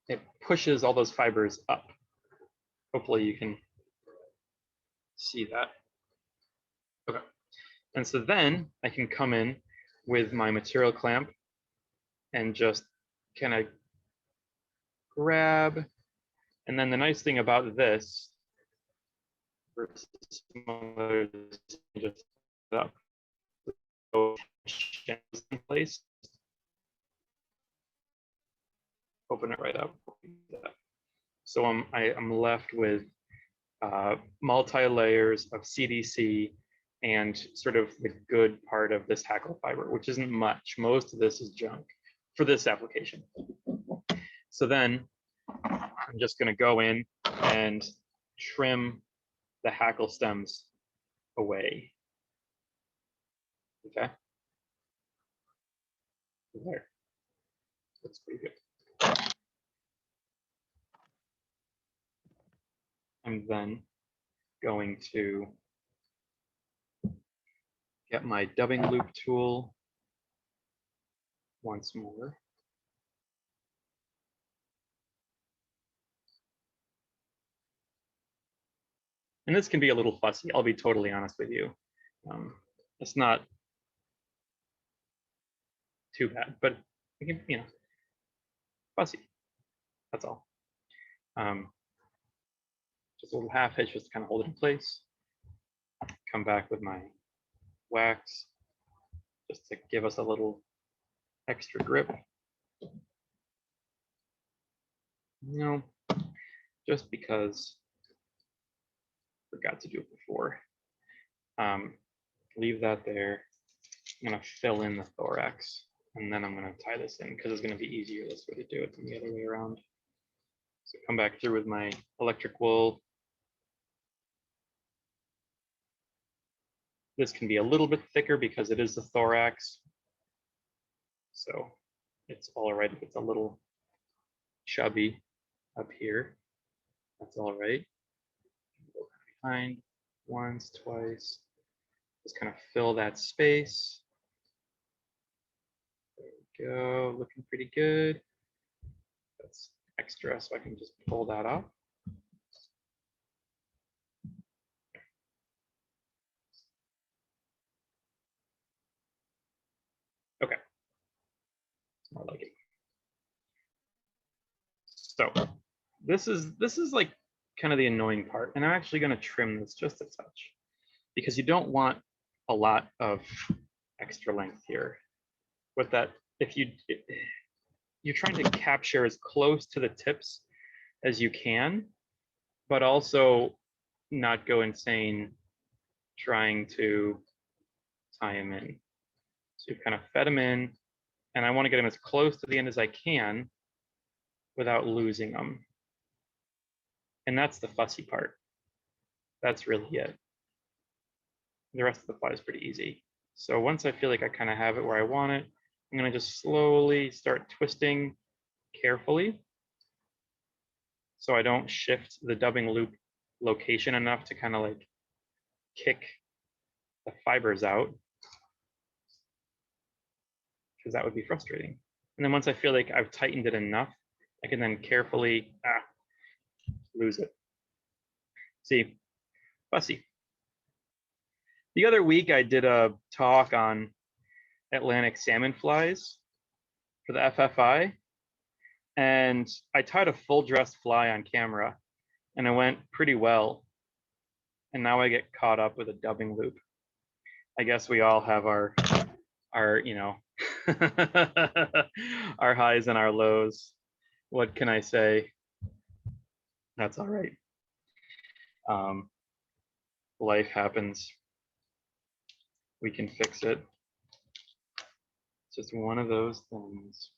it pushes all those fibers up. Hopefully you can see that. Okay. And so then I can come in with my material clamp and just kind of grab. And then the nice thing about this versus some others, just up in place, open it right up. So I'm left with multi-layers of CDC and sort of the good part of this hackle fiber, which isn't much. Most of this is junk for this application. So then I'm just going to go in and trim the hackle stems away. Okay. There. That's pretty good. I'm then going to get my dubbing loop tool once more. And this can be a little fussy, I'll be totally honest with you. It's not too bad, but it can, you know, fussy, that's all. Just a little half hitch just to kind of hold it in place. Come back with my wax just to give us a little extra grip. No, just because I forgot to do it before. Leave that there. I'm gonna fill in the thorax and then I'm gonna tie this in because it's gonna be easier this way to do it than the other way around. So come back through with my electric wool. This can be a little bit thicker because it is the thorax. So it's all right if it's a little chubby up here. That's all right. Go behind once, twice. Just kind of fill that space. There we go, looking pretty good. That's extra, so I can just pull that off. Okay, more like it. So this is like kind of the annoying part, and I'm actually going to trim this just a touch because you don't want a lot of extra length here. With that, if you're trying to capture as close to the tips as you can, but also not go insane trying to tie them in. So you kind of fed them in, and I want to get them as close to the end as I can without losing them. And that's the fussy part. That's really it. The rest of the fly is pretty easy. So once I feel like I kind of have it where I want it, I'm going to just slowly start twisting carefully so I don't shift the dubbing loop location enough to kind of like kick the fibers out, because that would be frustrating. And then once I feel like I've tightened it enough, I can then carefully lose it. See, fussy. The other week I did a talk on Atlantic salmon flies for the FFI, and I tied a full dressed fly on camera and it went pretty well. And now I get caught up with a dubbing loop. I guess we all have our you know, our highs and our lows. What can I say? That's all right. Life happens. We can fix it. It's just one of those things.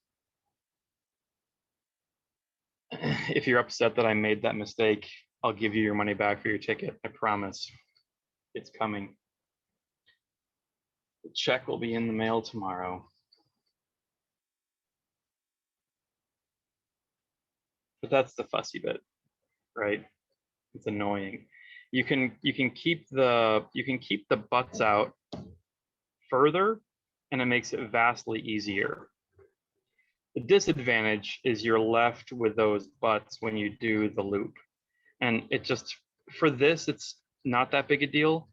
If you're upset that I made that mistake, I'll give you your money back for your ticket. I promise. It's coming. The check will be in the mail tomorrow. but that's the fussy bit, right? It's annoying. You can keep the butts out further, and it makes it vastly easier. The disadvantage is you're left with those butts when you do the loop, and it just, for this, it's not that big a deal.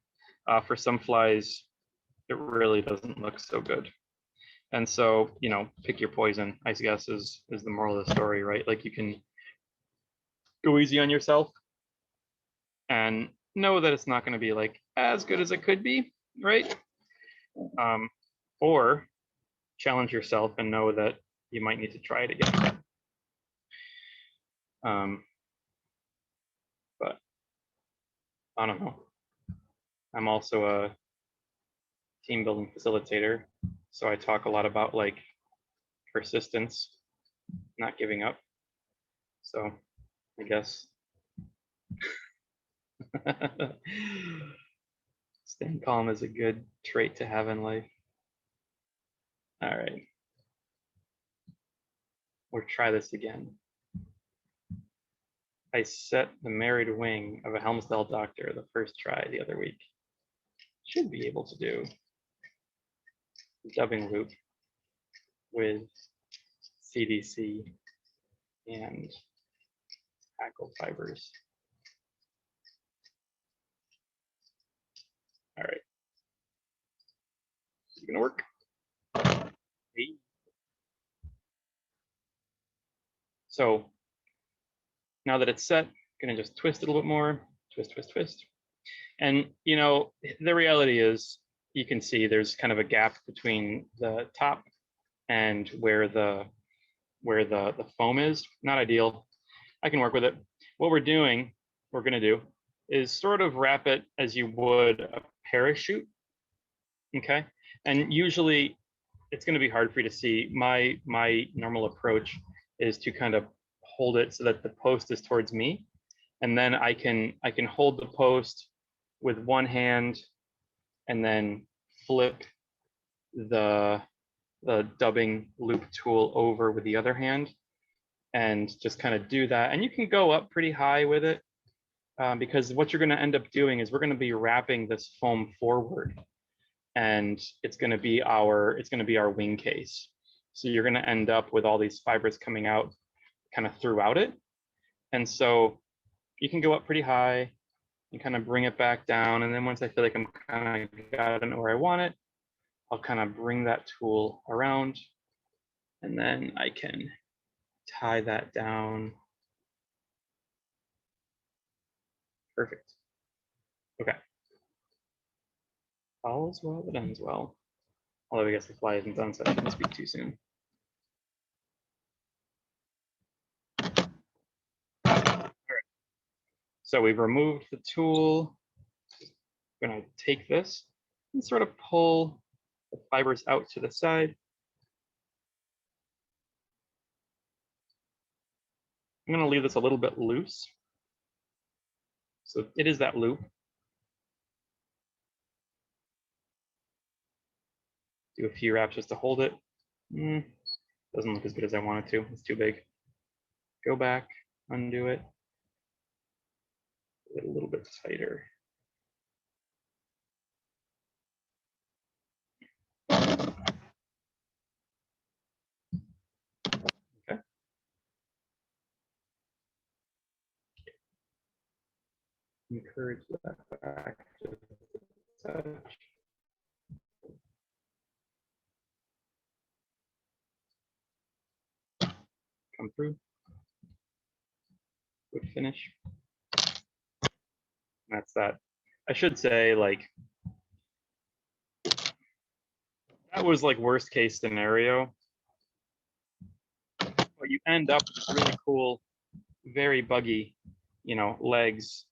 For some flies, it really doesn't look so good. And so, you know, pick your poison, I guess, is the moral of the story, right? Like, you can go easy on yourself and know that it's not going to be like as good as it could be, right? Or challenge yourself and know that you might need to try it again. But I don't know. I'm also a team building facilitator, so I talk a lot about like persistence, not giving up. So I guess staying calm is a good trait to have in life. All right, we'll try this again. I set the married wing of a Helmsdale Doctor the first try the other week. Should be able to do the dubbing loop with CDC and hackle fibers. All right, is it gonna work? Hey. So now that it's set, I'm gonna just twist it a little bit more, twist, twist, twist. And you know, the reality is, you can see there's kind of a gap between the top and where the foam is. Not ideal. I can work with it. What we're gonna do is sort of wrap it as you would a parachute. Okay. And usually it's going to be hard for you to see. My normal approach is to kind of hold it so that the post is towards me, and then I can hold the post with one hand and then flip the dubbing loop tool over with the other hand and just kind of do that. And you can go up pretty high with it, because what you're going to end up doing is we're going to be wrapping this foam forward, and it's going to be our wing case. So you're going to end up with all these fibers coming out kind of throughout it. And so you can go up pretty high and kind of bring it back down. And then once I feel like I'm kind of got it where I want it, I'll kind of bring that tool around, and then I can tie that down. Perfect. Okay. All is well that ends well. Although I guess the fly isn't done, so I shouldn't speak too soon. All right. So we've removed the tool. I'm going to take this and sort of pull the fibers out to the side. I'm going to leave this a little bit loose. So it is that loop. Do a few wraps just to hold it. Doesn't look as good as I want it to. It's too big. Go back, undo it. Get a little bit tighter. Okay. Encourage that back to touch. Come through. Good finish. That's that. I should say, like, that was like worst case scenario. But you end up with really cool, very buggy, you know, legs,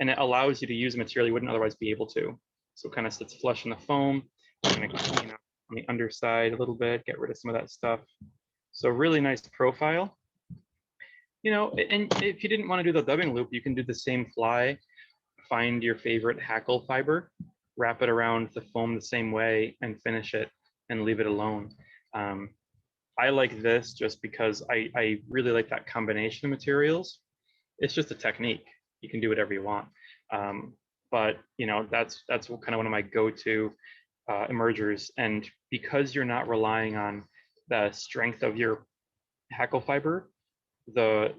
and it allows you to use material you wouldn't otherwise be able to. So it kind of sits flush in the foam. Kind of clean up on the underside a little bit, get rid of some of that stuff. So really nice profile. You know, and if you didn't want to do the dubbing loop, you can do the same fly. Find your favorite hackle fiber, wrap it around the foam the same way, and finish it and leave it alone. I like this just because I really like that combination of materials. It's just a technique. You can do whatever you want. But you know, that's kind of one of my go-to emergers. And because you're not relying on the strength of your hackle fiber, the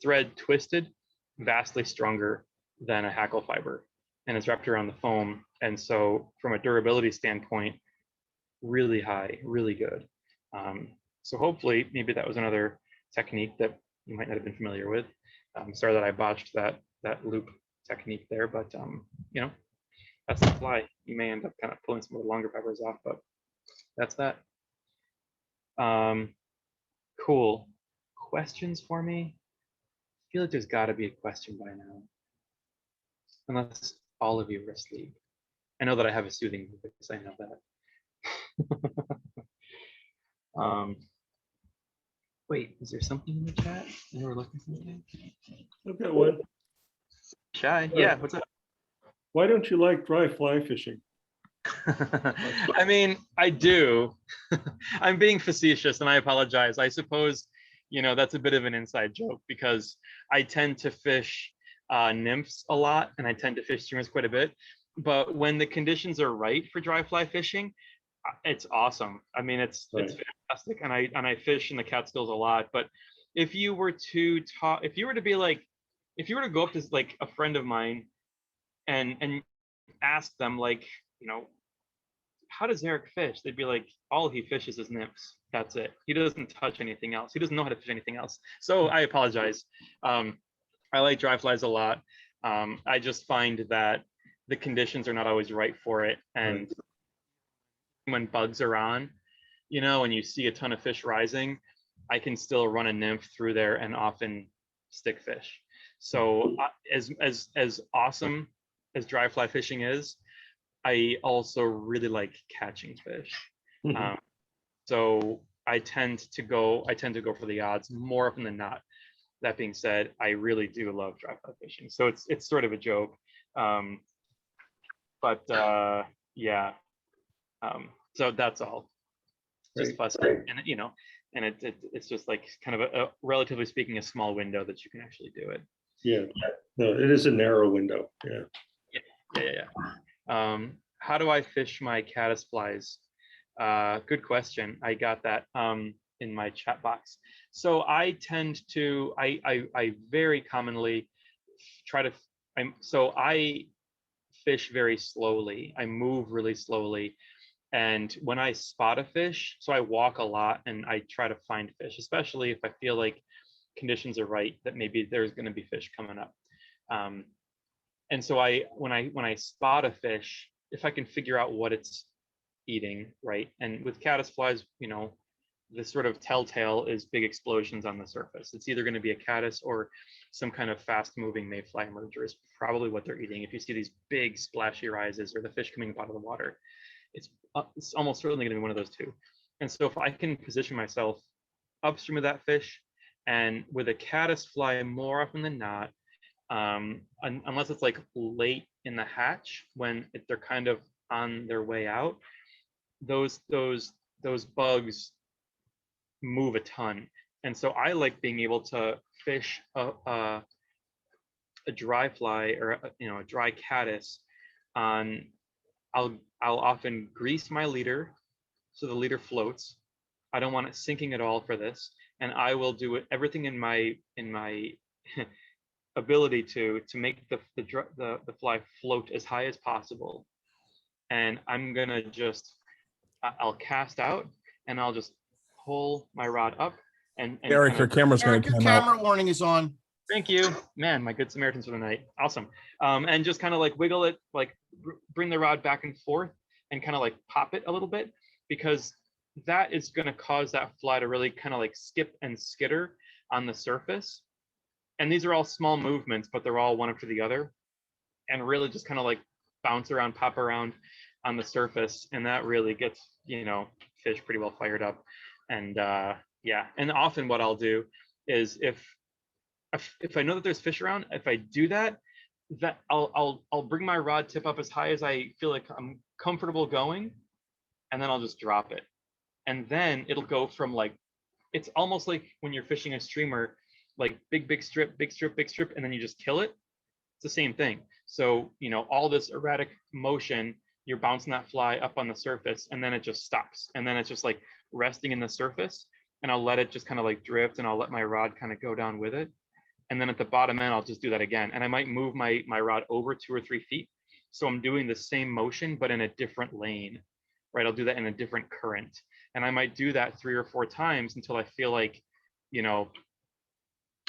thread twisted vastly stronger than a hackle fiber, and it's wrapped around the foam. And so from a durability standpoint, really high, really good. So hopefully maybe that was another technique that you might not have been familiar with. Sorry that I botched that loop technique there, but you know, that's the fly. You may end up kind of pulling some of the longer fibers off, but that's that. Cool. Questions for me? I feel like there's got to be a question by now, unless all of you are asleep. I know that I have a soothing voice. I know that. Wait, is there something in the chat? You were looking for something? I've got one. Shy? Yeah, what's up? Why don't you like dry fly fishing? I mean, I do. I'm being facetious and I apologize. I suppose, you know, that's a bit of an inside joke because I tend to fish nymphs a lot and I tend to fish streamers quite a bit. But when the conditions are right for dry fly fishing, it's awesome. I mean, it's fantastic. And I fish in the Catskills a lot. But if you were to talk, if you were to go up to like a friend of mine and ask them, like, you know, how does Eric fish? They'd be like, all he fishes is nymphs. That's it. He doesn't touch anything else. He doesn't know how to fish anything else. So I apologize. I like dry flies a lot. I just find that the conditions are not always right for it. And when bugs are on, you know, and you see a ton of fish rising, I can still run a nymph through there and often stick fish. So as awesome as dry fly fishing is, I also really like catching fish. So I tend to go for the odds more often than not. That being said, I really do love dry fly fishing. So it's sort of a joke. Yeah. So that's all. Just fussy. And you know, and it's just like kind of a relatively speaking a small window that you can actually do it. Yeah. No, it is a narrow window. Yeah. How do I fish my caddis flies? Good question. I got that in my chat box. So I tend to, I very commonly try to, I fish very slowly. I move really slowly. And when I spot a fish, so I walk a lot and I try to find fish, especially if I feel like conditions are right, that maybe there's going to be fish coming up. And so when I spot a fish, if I can figure out what it's eating, right? And with caddis flies, you know, the sort of telltale is big explosions on the surface. It's either going to be a caddis or some kind of fast-moving mayfly emerger is probably what they're eating. If you see these big splashy rises or the fish coming up out of the water, it's almost certainly going to be one of those two. And so if I can position myself upstream of that fish, and with a caddis fly, more often than not, unless it's like late in the hatch when they're kind of on their way out, those bugs move a ton. And so I like being able to fish a dry fly or a dry caddis on. I'll often grease my leader so the leader floats. I don't want it sinking at all for this, and I will do everything in my ability to make the fly float as high as possible. And I'm gonna I'll cast out and I'll just pull my rod up and Eric, your camera's going to Your come out. camera warning is on. Thank you, man. My good Samaritans for the night. Awesome. And just kind of like wiggle it, like bring the rod back and forth and kind of like pop it a little bit, because that is going to cause that fly to really kind of like skip and skitter on the surface. And these are all small movements, but they're all one after the other, and really just kind of like bounce around, pop around on the surface. And that really gets, you know, fish pretty well fired up. And yeah, and often what I'll do is if I know that there's fish around, if I do that, I'll bring my rod tip up as high as I feel like I'm comfortable going, and then I'll just drop it. And then it'll go from like, it's almost like when you're fishing a streamer, like big strip, big strip, big strip, and then you just kill it. It's the same thing. So, you know, all this erratic motion, you're bouncing that fly up on the surface, and then it just stops. And then it's just like resting in the surface, and I'll let it just kind of like drift, and I'll let my rod kind of go down with it. And then at the bottom end, I'll just do that again. And I might move my rod over 2 or 3 feet. So I'm doing the same motion, but in a different lane, right? I'll do that in a different current. And I might do that 3 or 4 times until I feel like, you know,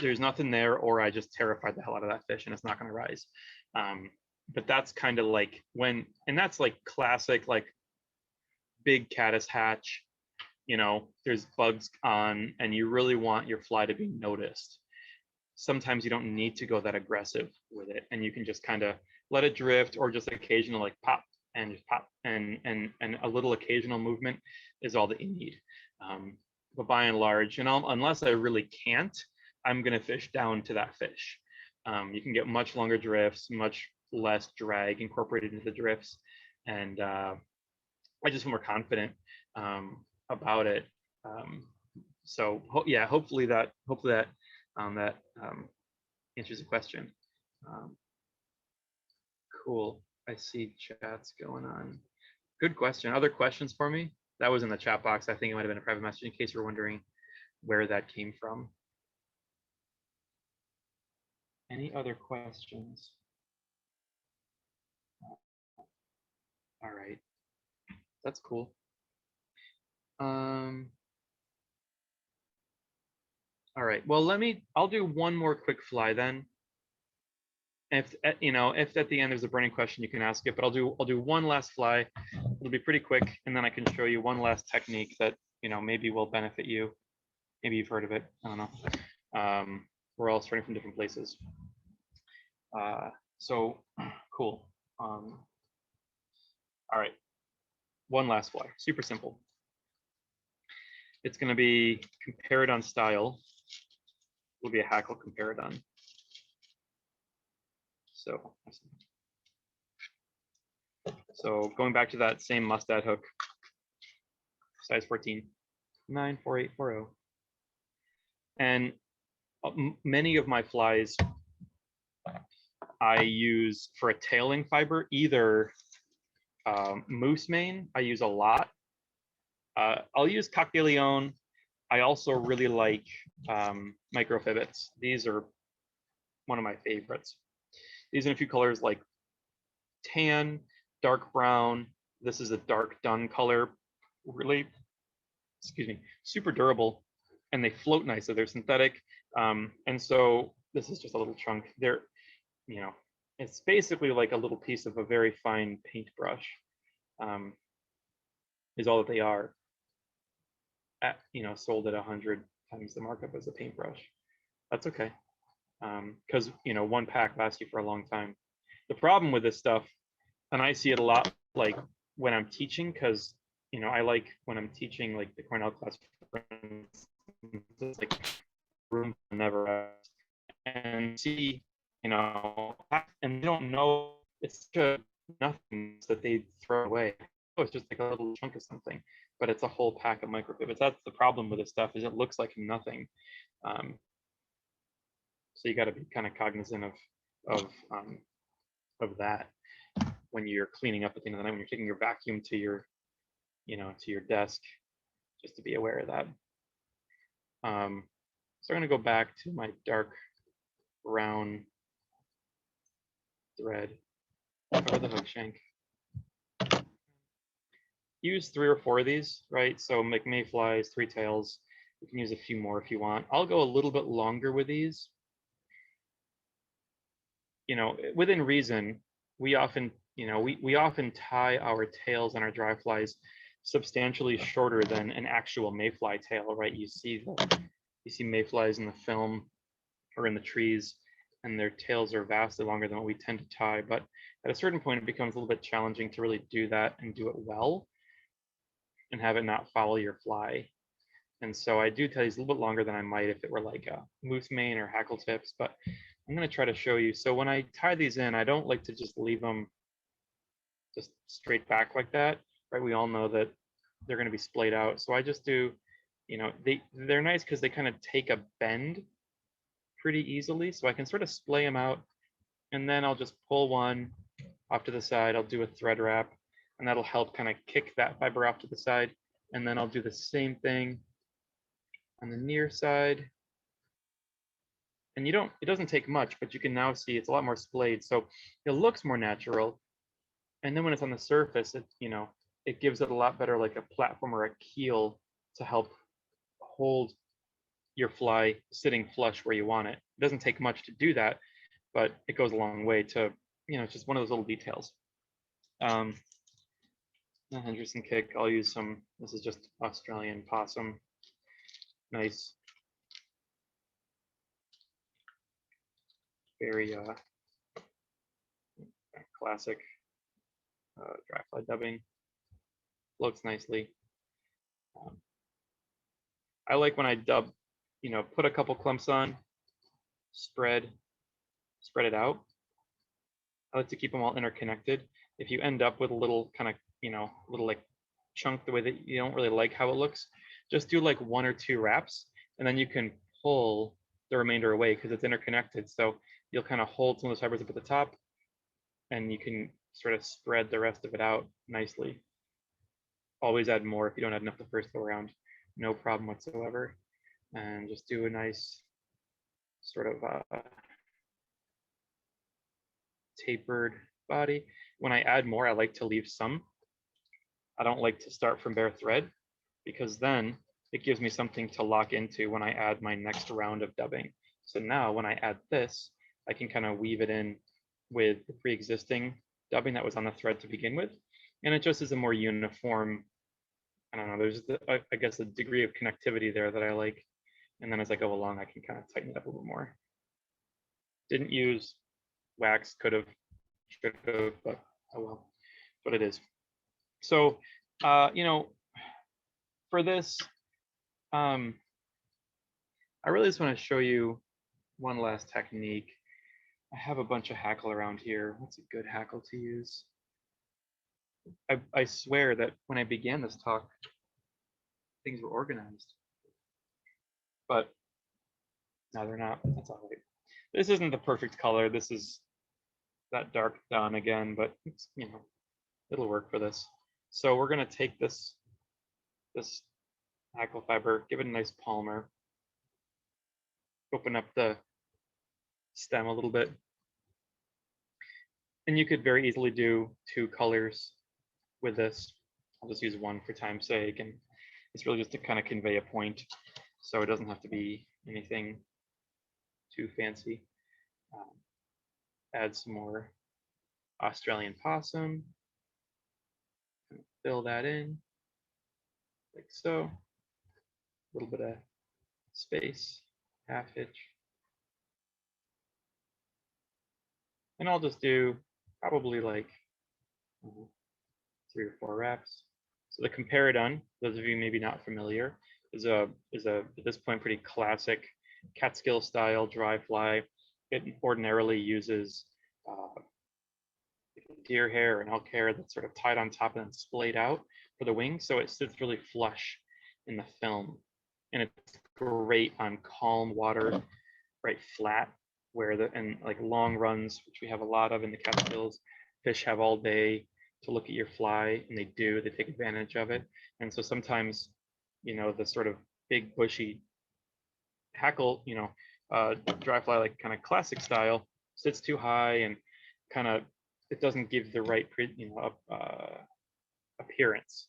there's nothing there, or I just terrified the hell out of that fish and it's not going to rise. But that's kind of like when, and that's like classic, like big caddis hatch, you know, there's bugs on and you really want your fly to be noticed. Sometimes you don't need to go that aggressive with it, and you can just kind of let it drift, or just occasional like pop and just pop, and a little occasional movement is all that you need. But by and large, and unless I really can't, I'm going to fish down to that fish. You can get much longer drifts, much less drag incorporated into the drifts, and I just feel more confident about it. So yeah, hopefully that answers the question. Cool. I see chats going on. Good question. Other questions for me? That was in the chat box. I think it might have been a private message in case you're wondering where that came from. Any other questions? All right. That's cool. All right. Well, I'll do one more quick fly then. If you know, if at the end there's a burning question, you can ask it, but I'll do one last fly. It'll be pretty quick, and then I can show you one last technique that, you know, maybe will benefit you. Maybe you've heard of it. I don't know. We're all starting from different places. So cool. All right. One last fly. Super simple. It's going to be comparadon style. Will be a hackle comparadon. So going back to that same mustad hook, size 14, 94840. And many of my flies I use for a tailing fiber, either moose mane, I use a lot. I'll use Coq de Leon. I also really like microfibbets. These are one of my favorites. These in a few colors like tan, dark brown. This is a dark dun color. Really, excuse me, super durable, and they float nicely. They're synthetic. And so this is just a little chunk. They're, you know, it's basically like a little piece of a very fine paintbrush. Is all that they are. At, you know, sold at 100 times the markup as a paintbrush. That's okay, because you know, one pack lasts you for a long time. The problem with this stuff, and I see it a lot, like when I'm teaching, because you know, I like when I'm teaching like the Cornell class, for instance, it's like room never ends, and see, you know, and they don't know, it's just nothing that they throw away. Oh, it's just like a little chunk of something, but it's a whole pack of microfibbers. That's the problem with this stuff, is it looks like nothing. So you got to be kind of cognizant of that when you're cleaning up at the end of the night, when you're taking your vacuum to your, you know, to your desk, just to be aware of that. So I'm going to go back to my dark brown thread, cover the hook shank. Use 3 or 4 of these, right? So make mayflies, 3 tails. You can use a few more if you want. I'll go a little bit longer with these. You know, within reason, we often, you know, we often tie our tails on our dry flies substantially shorter than an actual mayfly tail, right? You see mayflies in the film or in the trees, and their tails are vastly longer than what we tend to tie. But at a certain point, it becomes a little bit challenging to really do that and do it well, and have it not follow your fly. And so I do tie these a little bit longer than I might if it were like a moose mane or hackle tips, but I'm going to try to show you. So when I tie these in, I don't like to just leave them just straight back like that, right? We all know that they're going to be splayed out. So I just do, you know, they're nice because they kind of take a bend pretty easily. So I can sort of splay them out, and then I'll just pull one off to the side. I'll do a thread wrap, and that'll help kind of kick that fiber off to the side. And then I'll do the same thing on the near side. And it doesn't take much, but you can now see it's a lot more splayed. So it looks more natural. And then when it's on the surface, it gives it a lot better, like a platform or a keel to help hold your fly sitting flush where you want it. It doesn't take much to do that, but it goes a long way to, it's just one of those little details. The Henderson kick, I'll use some, this is just Australian possum. Nice. Very classic dry fly dubbing. Floats nicely. I like when I dub, put a couple clumps on, spread it out. I like to keep them all interconnected. If you end up with a little kind of, little like chunk the way that you don't really like how it looks, just do like 1 or 2 wraps, and then you can pull the remainder away because it's interconnected. So you'll kind of hold some of those fibers up at the top, and you can sort of spread the rest of it out nicely. Always add more if you don't add enough the first go around, no problem whatsoever. And just do a nice sort of tapered body. When I add more, I like to leave some. I don't like to start from bare thread, because then it gives me something to lock into when I add my next round of dubbing. So now when I add this, I can kind of weave it in with the pre-existing dubbing that was on the thread to begin with. And it just is a more uniform, I don't know, there's, I guess, a degree of connectivity there that I like. And then as I go along, I can kind of tighten it up a little more. Didn't use wax, could have, should have, but oh well, what it is. So, for this, I really just want to show you one last technique. I have a bunch of hackle around here. What's a good hackle to use? I swear that when I began this talk, things were organized, but no, they're not. That's all right. This isn't the perfect color. This is that dark dawn again, but it's, it'll work for this. So we're going to take this hackle fiber, give it a nice palmer, open up the stem a little bit. And you could very easily do 2 colors with this. I'll just use 1 for time's sake, and it's really just to kind of convey a point, so it doesn't have to be anything too fancy. Add some more Australian possum, fill that in like so. A little bit of space, half hitch. And I'll just do probably like 3 or 4 wraps. So the Comparadon, those of you maybe not familiar, is a at this point pretty classic Catskill Style Dry Fly. It ordinarily uses deer hair and elk hair that's sort of tied on top and then splayed out for the wings, so it sits really flush in the film. And it's great on calm water, right flat, where like long runs, which we have a lot of in the Catskills, fish have all day to look at your fly, and they take advantage of it. And so sometimes, the sort of big bushy hackle, dry fly, like kind of classic style, sits too high and kind of, it doesn't give the right, appearance,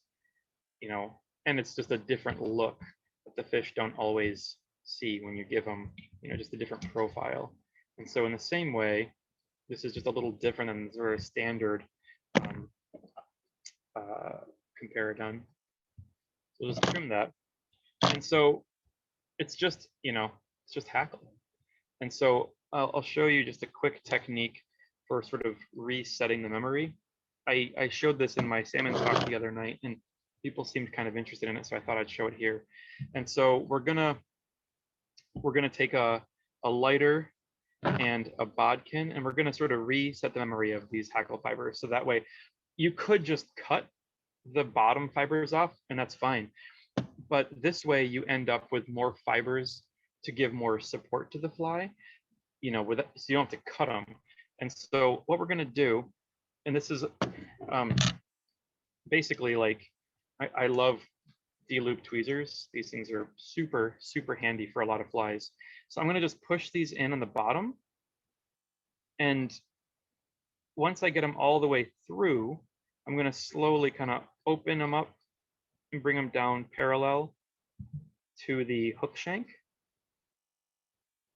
and it's just a different look that the fish don't always see when you give them, just a different profile. And so in the same way, this is just a little different than sort of standard Comparadon. So just trim that. And so it's just, it's just hackle. And so I'll show you just a quick technique for sort of resetting the memory. I showed this in my salmon talk the other night, and people seemed kind of interested in it, so I thought I'd show it here. And so we're gonna take a lighter and a bodkin, and we're gonna sort of reset the memory of these hackle fibers. So that way, you could just cut the bottom fibers off, and that's fine. But this way you end up with more fibers to give more support to the fly, you know, so you don't have to cut them. And so what we're gonna do, and this is basically like, I love D-loop tweezers. These things are super, super handy for a lot of flies. So I'm gonna just push these in on the bottom. And once I get them all the way through, I'm gonna slowly kind of open them up and bring them down parallel to the hook shank,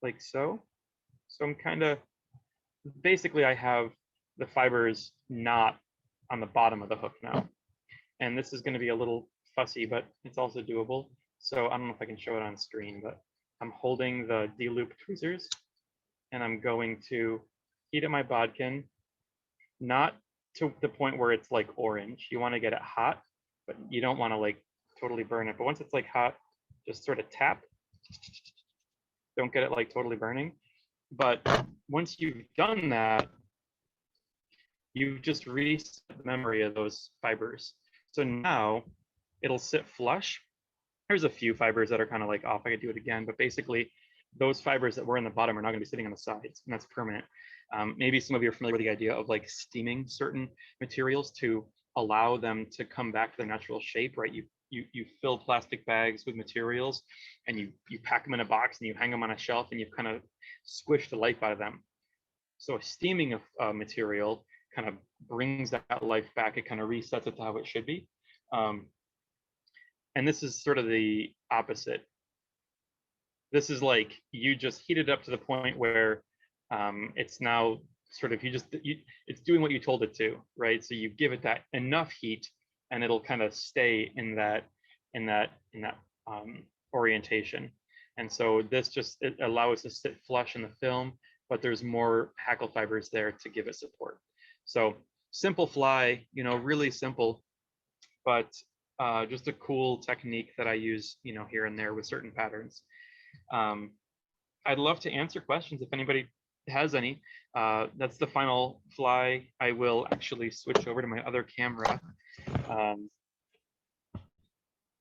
like so. So I'm kind of, basically I have the fibers not on the bottom of the hook now. And this is gonna be a little fussy, but it's also doable. So I don't know if I can show it on screen, but I'm holding the D-loop tweezers and I'm going to heat up my bodkin, not to the point where it's like orange. You want to get it hot, but you don't want to like totally burn it. But once it's like hot, just sort of tap. Don't get it like totally burning. But once you've done that, you've just reset the memory of those fibers. So now it'll sit flush. There's a few fibers that are kind of like off. I could do it again, but basically those fibers that were in the bottom are not going to be sitting on the sides, and that's permanent. Maybe some of you are familiar with the idea of like steaming certain materials to allow them to come back to their natural shape, right? You fill plastic bags with materials and you pack them in a box and you hang them on a shelf and you've kind of squished the life out of them. So a steaming of material kind of brings that life back. It kind of resets it to how it should be. And this is sort of the opposite. This is like you just heat it up to the point where it's now sort of, it's doing what you told it to, right? So you give it that enough heat and it'll kind of stay in that orientation. And so this just, it allows it to sit flush in the film, but there's more hackle fibers there to give it support. So simple fly, you know, really simple, but just a cool technique that I use, you know, here and there with certain patterns. I'd love to answer questions if anybody has any. That's the final fly. I will actually switch over to my other camera.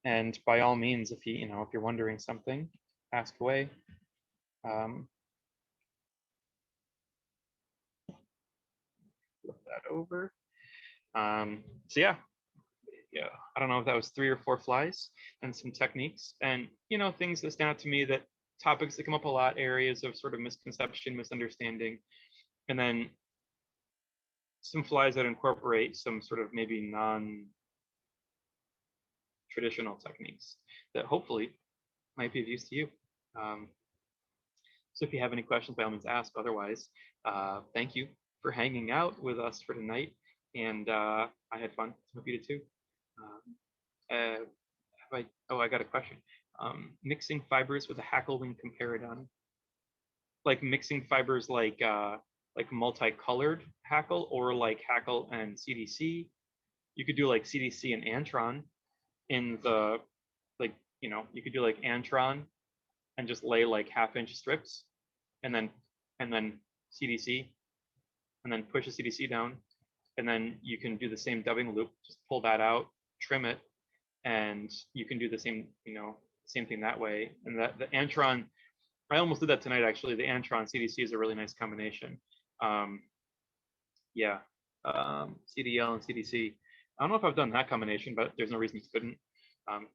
And by all means, if you know, if you're wondering something, ask away. Flip that over. So yeah, I don't know if that was 3 or 4 flies and some techniques, and you know, things that stand out to me, that topics that come up a lot, areas of sort of misconception, misunderstanding, and then some flies that incorporate some sort of maybe non-traditional techniques that hopefully might be of use to you. So if you have any questions, by all means ask. Otherwise, thank you for hanging out with us for tonight, and I had fun. Hope you did too. I got a question. Mixing fibers with a hackle wing comparadon, like mixing fibers like multicolored hackle, or like hackle and CDC. You could do like CDC and Antron in the, like, you know, you could do like Antron and just lay like 1/2-inch strips, and then CDC, and then push the CDC down, and then you can do the same dubbing loop, just pull that out, trim it, and you can do the same, you know, same thing that way. And that the Antron, I almost did that tonight actually. The Antron CDC is a really nice combination. CDL and CDC. I don't know if I've done that combination, but there's no reason you couldn't.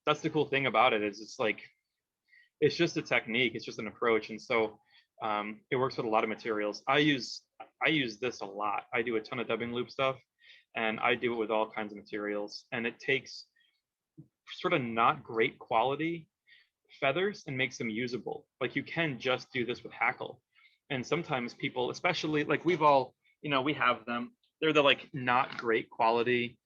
That's the cool thing about it, is it's like, it's just a technique, it's just an approach. And so it works with a lot of materials. I use this a lot. I do a ton of dubbing loop stuff, and I do it with all kinds of materials. And it takes sort of not great quality feathers and makes them usable. Like, you can just do this with hackle. And sometimes people, especially like we've all, you know, we have them. They're the like not great quality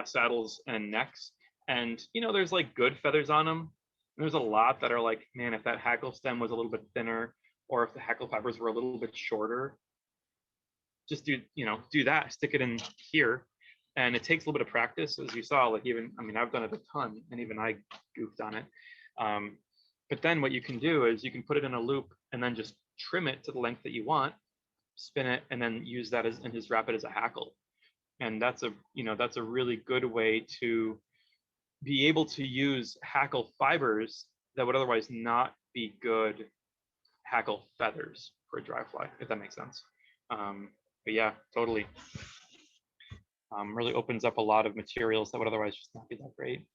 saddles and necks. And, you know, there's like good feathers on them. And there's a lot that are like, man, if that hackle stem was a little bit thinner, or if the hackle fibers were a little bit shorter, just do that, stick it in here. And it takes a little bit of practice, as you saw. Like, even, I mean, I've done it a ton, and even I goofed on it. But then what you can do is you can put it in a loop and then just trim it to the length that you want, spin it, and then use that as, and just wrap it as a hackle. And that's a really good way to be able to use hackle fibers that would otherwise not be good hackle feathers for a dry fly, if that makes sense. But yeah, totally. Really opens up a lot of materials that would otherwise just not be that great.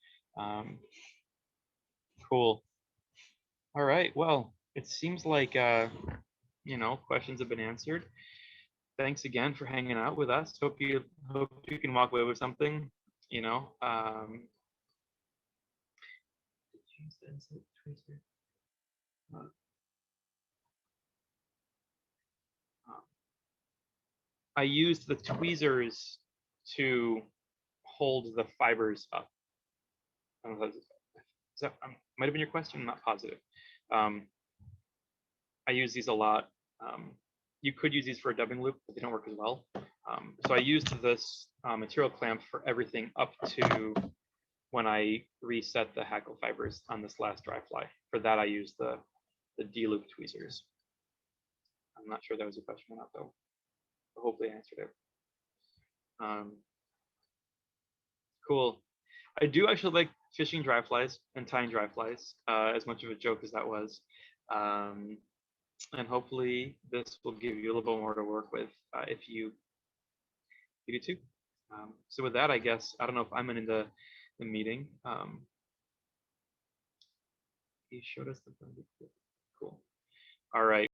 Cool. All right, well, it seems like questions have been answered. Thanks again for hanging out with us. Hope you can walk away with something. I used the tweezers to hold the fibers up. I don't know, that might have been your question. I'm not positive. I use these a lot. You could use these for a dubbing loop, but they don't work as well. So I used this material clamp for everything up to when I reset the hackle fibers on this last dry fly. For that, I used the D-loop tweezers. I'm not sure that was a question or not, though. But hopefully I answered it. Cool. I do actually like fishing dry flies and tying dry flies, as much of a joke as that was. And hopefully this will give you a little bit more to work with if you do too. So with that, I guess, I don't know if I'm in the meeting. He showed us the cool. All right.